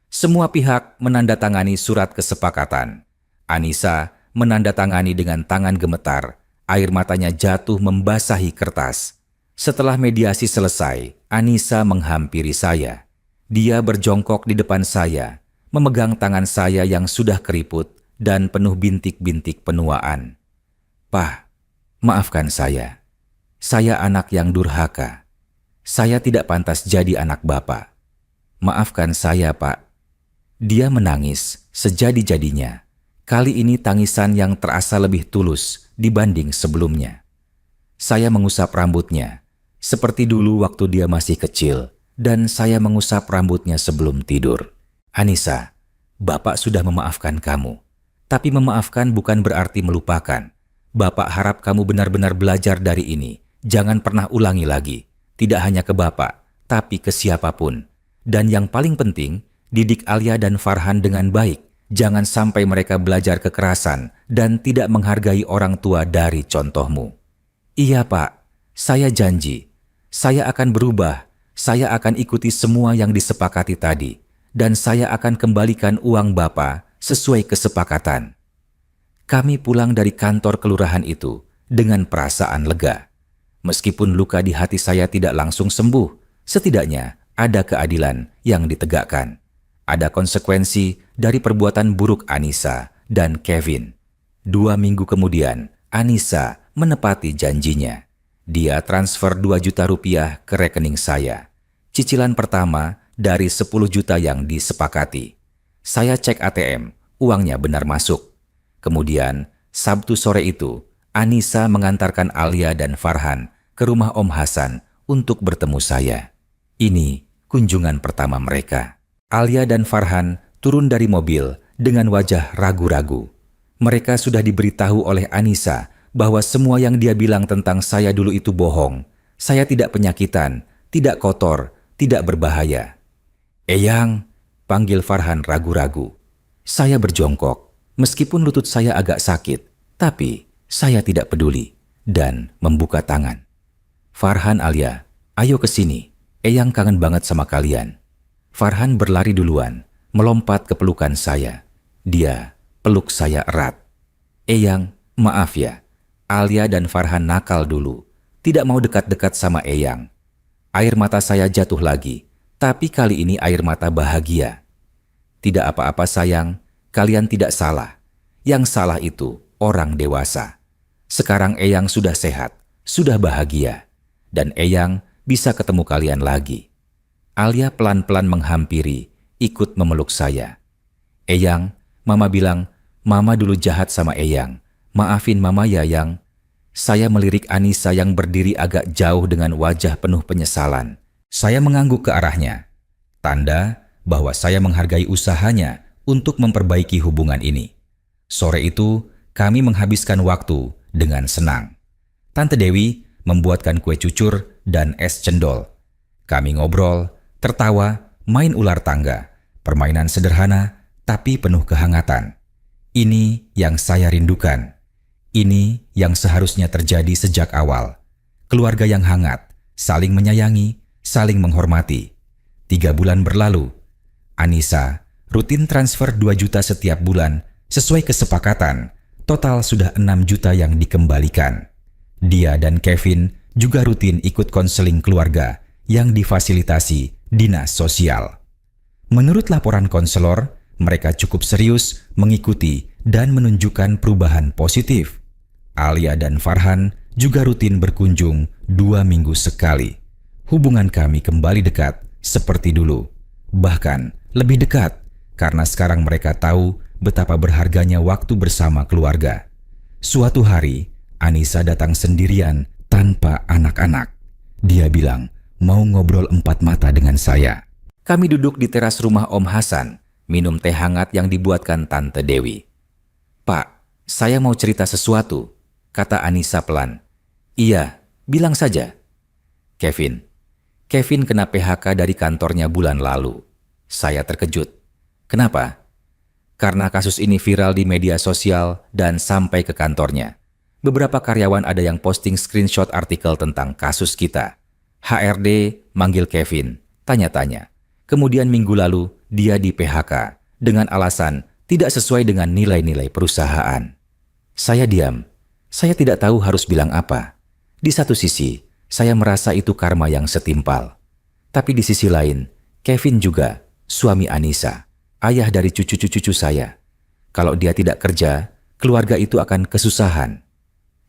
Semua pihak menandatangani surat kesepakatan. Anissa menandatangani dengan tangan gemetar, air matanya jatuh membasahi kertas. Setelah mediasi selesai, Anissa menghampiri saya. Dia berjongkok di depan saya, memegang tangan saya yang sudah keriput dan penuh bintik-bintik penuaan. Pak, maafkan saya. Saya anak yang durhaka. Saya tidak pantas jadi anak Bapak. Maafkan saya, Pak. Dia menangis sejadi-jadinya. Kali ini tangisan yang terasa lebih tulus dibanding sebelumnya. Saya mengusap rambutnya, seperti dulu waktu dia masih kecil, dan saya mengusap rambutnya sebelum tidur. Anissa, Bapak sudah memaafkan kamu. Tapi memaafkan bukan berarti melupakan. Bapak harap kamu benar-benar belajar dari ini. Jangan pernah ulangi lagi. Tidak hanya ke Bapak, tapi ke siapapun. Dan yang paling penting, didik Alia dan Farhan dengan baik. Jangan sampai mereka belajar kekerasan dan tidak menghargai orang tua dari contohmu. Iya, Pak. Saya janji. Saya akan berubah. Saya akan ikuti semua yang disepakati tadi. Dan saya akan kembalikan uang Bapak sesuai kesepakatan. Kami pulang dari kantor kelurahan itu dengan perasaan lega. Meskipun luka di hati saya tidak langsung sembuh, setidaknya ada keadilan yang ditegakkan. Ada konsekuensi dari perbuatan buruk Anissa dan Kevin. 2 minggu kemudian, Anissa menepati janjinya. Dia transfer 2 juta rupiah ke rekening saya. Cicilan pertama dari 10 juta yang disepakati. Saya cek ATM, uangnya benar masuk. Kemudian, Sabtu sore itu, Anissa mengantarkan Alia dan Farhan ke rumah Om Hasan untuk bertemu saya. Ini kunjungan pertama mereka. Alia dan Farhan turun dari mobil dengan wajah ragu-ragu. Mereka sudah diberitahu oleh Anissa bahwa semua yang dia bilang tentang saya dulu itu bohong. Saya tidak penyakitan, tidak kotor, tidak berbahaya. Eyang, panggil Farhan ragu-ragu. Saya berjongkok, meskipun lutut saya agak sakit, tapi saya tidak peduli dan membuka tangan. Farhan, Alia, ayo ke sini. Eyang kangen banget sama kalian. Farhan berlari duluan, melompat ke pelukan saya. Dia peluk saya erat. Eyang, maaf ya. Alia dan Farhan nakal dulu. Tidak mau dekat-dekat sama Eyang. Air mata saya jatuh lagi. Tapi kali ini air mata bahagia. Tidak apa-apa sayang, kalian tidak salah. Yang salah itu orang dewasa. Sekarang Eyang sudah sehat, sudah bahagia. Dan Eyang bisa ketemu kalian lagi. Alia pelan-pelan menghampiri, ikut memeluk saya. Eyang, Mama bilang, Mama dulu jahat sama Eyang. Maafin Mama ya, Yang. Saya melirik Anissa yang berdiri agak jauh dengan wajah penuh penyesalan. Saya mengangguk ke arahnya. Tanda bahwa saya menghargai usahanya untuk memperbaiki hubungan ini. Sore itu, kami menghabiskan waktu dengan senang. Tante Dewi membuatkan kue cucur dan es cendol. Kami ngobrol, tertawa, main ular tangga, permainan sederhana tapi penuh kehangatan. Ini yang saya rindukan. Ini yang seharusnya terjadi sejak awal. Keluarga yang hangat, saling menyayangi, saling menghormati. 3 bulan berlalu. Anissa rutin transfer 2 juta setiap bulan sesuai kesepakatan. Total sudah 6 juta yang dikembalikan. Dia dan Kevin juga rutin ikut konseling keluarga yang difasilitasi dinas sosial. Menurut laporan konselor, mereka cukup serius mengikuti dan menunjukkan perubahan positif. Alia dan Farhan juga rutin berkunjung 2 minggu sekali. Hubungan kami kembali dekat seperti dulu. Bahkan lebih dekat karena sekarang mereka tahu betapa berharganya waktu bersama keluarga. Suatu hari, Anissa datang sendirian tanpa anak-anak. Dia bilang mau ngobrol 4 mata dengan saya. Kami duduk di teras rumah Om Hasan, minum teh hangat yang dibuatkan Tante Dewi. "Pak, saya mau cerita sesuatu," kata Anissa pelan. "Iya, bilang saja." Kevin kena PHK dari kantornya bulan lalu. Saya terkejut. Kenapa? Karena kasus ini viral di media sosial dan sampai ke kantornya. Beberapa karyawan ada yang posting screenshot artikel tentang kasus kita. HRD manggil Kevin, tanya-tanya. Kemudian minggu lalu dia di PHK dengan alasan tidak sesuai dengan nilai-nilai perusahaan. Saya diam. Saya tidak tahu harus bilang apa. Di satu sisi, saya merasa itu karma yang setimpal. Tapi di sisi lain, Kevin juga suami Anissa, ayah dari cucu-cucu saya. Kalau dia tidak kerja, keluarga itu akan kesusahan.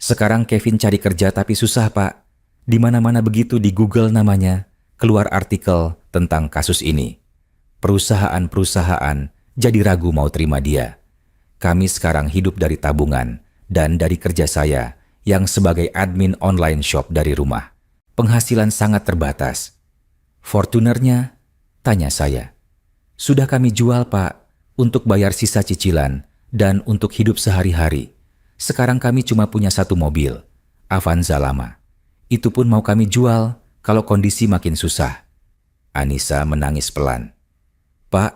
Sekarang Kevin cari kerja tapi susah, Pak. Di mana-mana begitu di Google namanya, keluar artikel tentang kasus ini. Perusahaan-perusahaan jadi ragu mau terima dia. Kami sekarang hidup dari tabungan dan dari kerja saya yang sebagai admin online shop dari rumah. Penghasilan sangat terbatas. Fortunernya? Tanya saya. Sudah kami jual, Pak, untuk bayar sisa cicilan dan untuk hidup sehari-hari. Sekarang kami cuma punya 1 mobil, Avanza lama. Itu pun mau kami jual kalau kondisi makin susah. Anissa menangis pelan. Pak,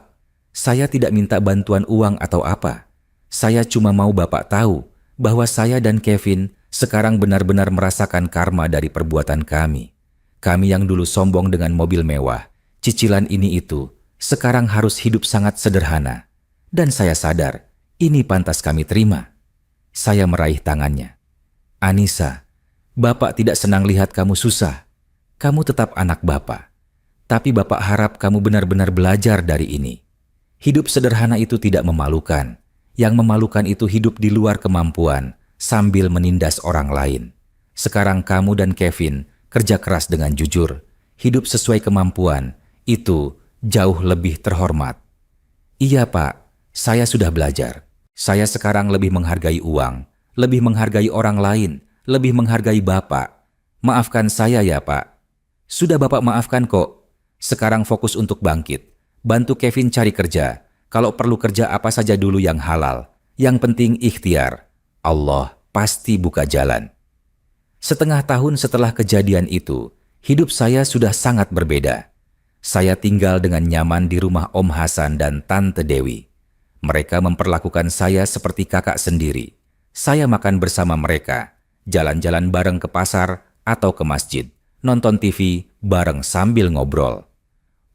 saya tidak minta bantuan uang atau apa. Saya cuma mau Bapak tahu bahwa saya dan Kevin sekarang benar-benar merasakan karma dari perbuatan kami. Kami yang dulu sombong dengan mobil mewah, cicilan ini itu, sekarang harus hidup sangat sederhana. Dan saya sadar, ini pantas kami terima. Saya meraih tangannya. Anissa, Bapak tidak senang lihat kamu susah. Kamu tetap anak Bapak. Tapi Bapak harap kamu benar-benar belajar dari ini. Hidup sederhana itu tidak memalukan. Yang memalukan itu hidup di luar kemampuan sambil menindas orang lain. Sekarang kamu dan Kevin kerja keras dengan jujur. Hidup sesuai kemampuan. Itu jauh lebih terhormat. Iya, Pak, saya sudah belajar. Saya sekarang lebih menghargai uang, lebih menghargai orang lain, lebih menghargai Bapak. Maafkan saya ya, Pak. Sudah Bapak maafkan kok. Sekarang fokus untuk bangkit. Bantu Kevin cari kerja. Kalau perlu kerja apa saja dulu yang halal. Yang penting ikhtiar. Allah pasti buka jalan. Setengah tahun setelah kejadian itu, hidup saya sudah sangat berbeda. Saya tinggal dengan nyaman di rumah Om Hasan dan Tante Dewi. Mereka memperlakukan saya seperti kakak sendiri. Saya makan bersama mereka, jalan-jalan bareng ke pasar atau ke masjid, nonton TV bareng sambil ngobrol.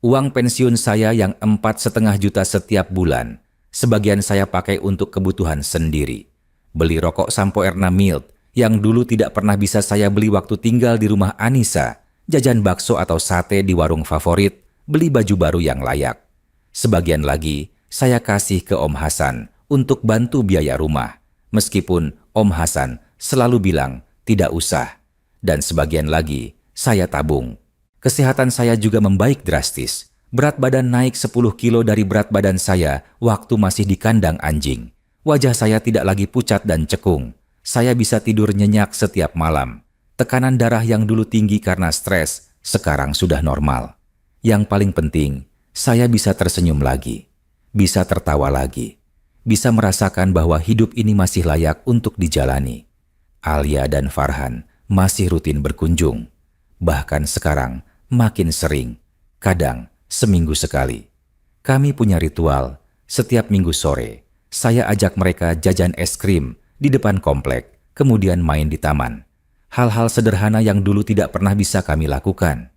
Uang pensiun saya yang 4,5 juta setiap bulan, sebagian saya pakai untuk kebutuhan sendiri. Beli rokok Sampo Erna Mild yang dulu tidak pernah bisa saya beli waktu tinggal di rumah Anissa, jajan bakso atau sate di warung favorit, beli baju baru yang layak. Sebagian lagi saya kasih ke Om Hasan untuk bantu biaya rumah, meskipun Om Hasan selalu bilang tidak usah. Dan sebagian lagi saya tabung. Kesehatan saya juga membaik drastis. Berat badan naik 10 kilo dari berat badan saya waktu masih di kandang anjing. Wajah saya tidak lagi pucat dan cekung. Saya bisa tidur nyenyak setiap malam. Tekanan darah yang dulu tinggi karena stres, sekarang sudah normal. Yang paling penting, saya bisa tersenyum lagi, bisa tertawa lagi, bisa merasakan bahwa hidup ini masih layak untuk dijalani. Alia dan Farhan masih rutin berkunjung. Bahkan sekarang makin sering, kadang seminggu sekali. Kami punya ritual, setiap minggu sore, saya ajak mereka jajan es krim di depan komplek, kemudian main di taman. Hal-hal sederhana yang dulu tidak pernah bisa kami lakukan.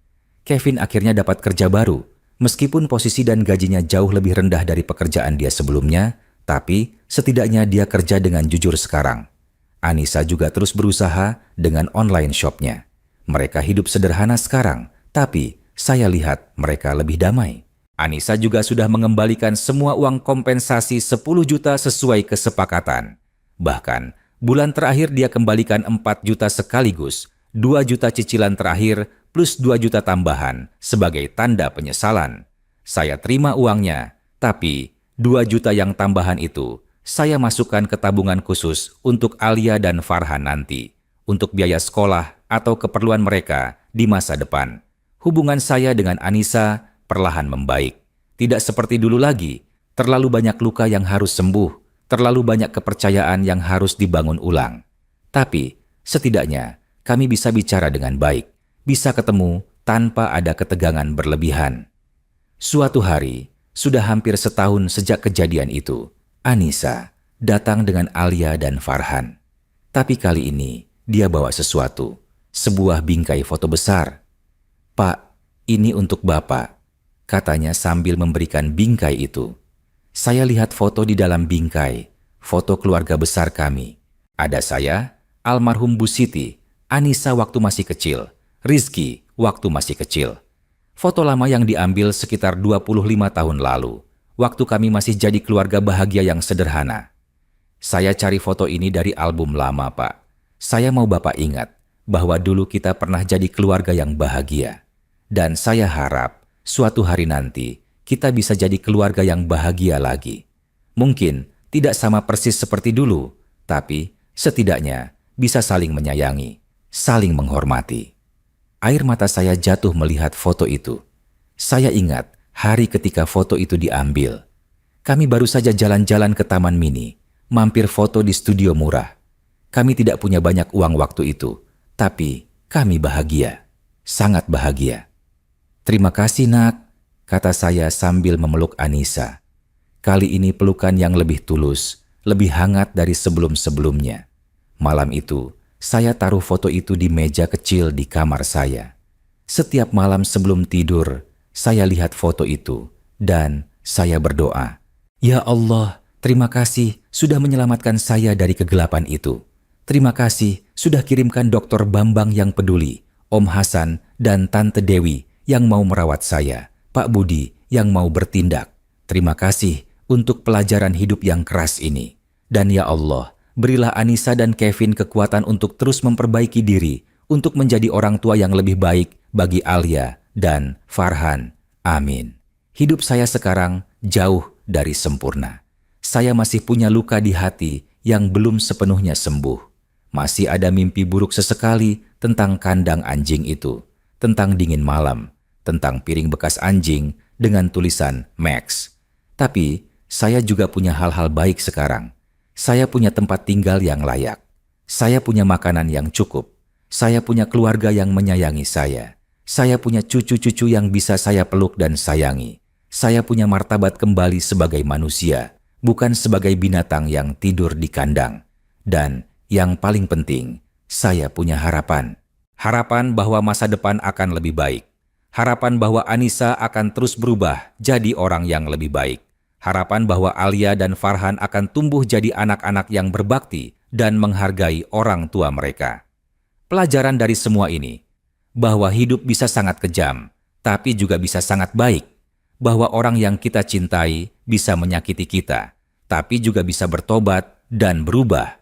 Kevin akhirnya dapat kerja baru, meskipun posisi dan gajinya jauh lebih rendah dari pekerjaan dia sebelumnya, tapi setidaknya dia kerja dengan jujur sekarang. Anissa juga terus berusaha dengan online shopnya. Mereka hidup sederhana sekarang, tapi saya lihat mereka lebih damai. Anissa juga sudah mengembalikan semua uang kompensasi 10 juta sesuai kesepakatan. Bahkan, bulan terakhir dia kembalikan 4 juta sekaligus, 2 juta cicilan terakhir plus 2 juta tambahan sebagai tanda penyesalan. Saya terima uangnya, tapi 2 juta yang tambahan itu saya masukkan ke tabungan khusus untuk Alia dan Farhan nanti, untuk biaya sekolah atau keperluan mereka di masa depan. Hubungan saya dengan Anissa perlahan membaik. Tidak seperti dulu lagi, terlalu banyak luka yang harus sembuh, terlalu banyak kepercayaan yang harus dibangun ulang. Tapi, setidaknya kami bisa bicara dengan baik, bisa ketemu tanpa ada ketegangan berlebihan. Suatu hari, sudah hampir setahun sejak kejadian itu, Anissa datang dengan Alia dan Farhan. Tapi kali ini, dia bawa sesuatu, sebuah bingkai foto besar. "Pak, ini untuk Bapak," katanya sambil memberikan bingkai itu. Saya lihat foto di dalam bingkai, foto keluarga besar kami. Ada saya, almarhum Bu Siti, Anissa waktu masih kecil, Rizky waktu masih kecil. Foto lama yang diambil sekitar 25 tahun lalu, waktu kami masih jadi keluarga bahagia yang sederhana. Saya cari foto ini dari album lama, Pak. Saya mau Bapak ingat bahwa dulu kita pernah jadi keluarga yang bahagia. Dan saya harap suatu hari nanti kita bisa jadi keluarga yang bahagia lagi. Mungkin tidak sama persis seperti dulu, tapi setidaknya bisa saling menyayangi, saling menghormati. Air mata saya jatuh melihat foto itu. Saya ingat hari ketika foto itu diambil. Kami baru saja jalan-jalan ke Taman Mini, mampir foto di studio murah. Kami tidak punya banyak uang waktu itu, tapi kami bahagia, sangat bahagia. "Terima kasih, Nak," kata saya sambil memeluk Anissa. Kali ini pelukan yang lebih tulus, lebih hangat dari sebelum-sebelumnya. Malam itu, saya taruh foto itu di meja kecil di kamar saya. Setiap malam sebelum tidur, saya lihat foto itu dan saya berdoa, "Ya Allah, terima kasih sudah menyelamatkan saya dari kegelapan itu. Terima kasih sudah kirimkan Dr. Bambang yang peduli, Om Hasan dan Tante Dewi yang mau merawat saya, Pak Budi yang mau bertindak. Terima kasih untuk pelajaran hidup yang keras ini. Dan ya Allah, berilah Anissa dan Kevin kekuatan untuk terus memperbaiki diri, untuk menjadi orang tua yang lebih baik bagi Alia dan Farhan. Amin." Hidup saya sekarang jauh dari sempurna. Saya masih punya luka di hati yang belum sepenuhnya sembuh. Masih ada mimpi buruk sesekali tentang kandang anjing itu, tentang dingin malam, tentang piring bekas anjing dengan tulisan Max. Tapi saya juga punya hal-hal baik sekarang. Saya punya tempat tinggal yang layak. Saya punya makanan yang cukup. Saya punya keluarga yang menyayangi saya. Saya punya cucu-cucu yang bisa saya peluk dan sayangi. Saya punya martabat kembali sebagai manusia, bukan sebagai binatang yang tidur di kandang. Dan yang paling penting, saya punya harapan. Harapan bahwa masa depan akan lebih baik. Harapan bahwa Anissa akan terus berubah jadi orang yang lebih baik. Harapan bahwa Alia dan Farhan akan tumbuh jadi anak-anak yang berbakti dan menghargai orang tua mereka. Pelajaran dari semua ini, bahwa hidup bisa sangat kejam, tapi juga bisa sangat baik. Bahwa orang yang kita cintai bisa menyakiti kita, tapi juga bisa bertobat dan berubah.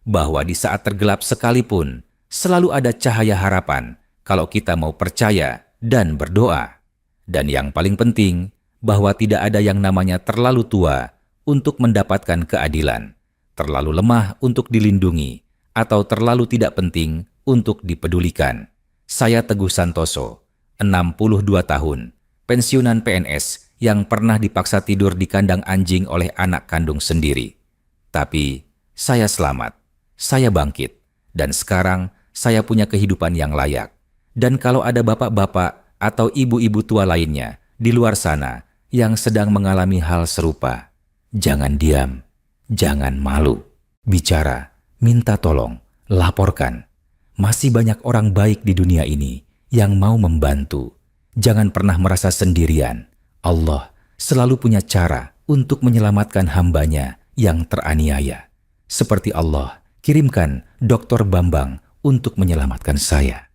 Bahwa di saat tergelap sekalipun, selalu ada cahaya harapan kalau kita mau percaya dan berdoa. Dan yang paling penting, bahwa tidak ada yang namanya terlalu tua untuk mendapatkan keadilan, terlalu lemah untuk dilindungi, atau terlalu tidak penting untuk dipedulikan. Saya Teguh Santoso, 62 tahun, pensiunan PNS yang pernah dipaksa tidur di kandang anjing oleh anak kandung sendiri. Tapi saya selamat, saya bangkit, dan sekarang saya punya kehidupan yang layak. Dan kalau ada bapak-bapak atau ibu-ibu tua lainnya di luar sana yang sedang mengalami hal serupa, jangan diam, jangan malu. Bicara, minta tolong, laporkan. Masih banyak orang baik di dunia ini yang mau membantu. Jangan pernah merasa sendirian. Allah selalu punya cara untuk menyelamatkan hambanya yang teraniaya. Seperti Allah kirimkan Dr. Bambang untuk menyelamatkan saya.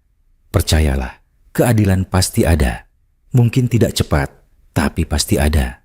Percayalah, keadilan pasti ada. Mungkin tidak cepat, tapi pasti ada.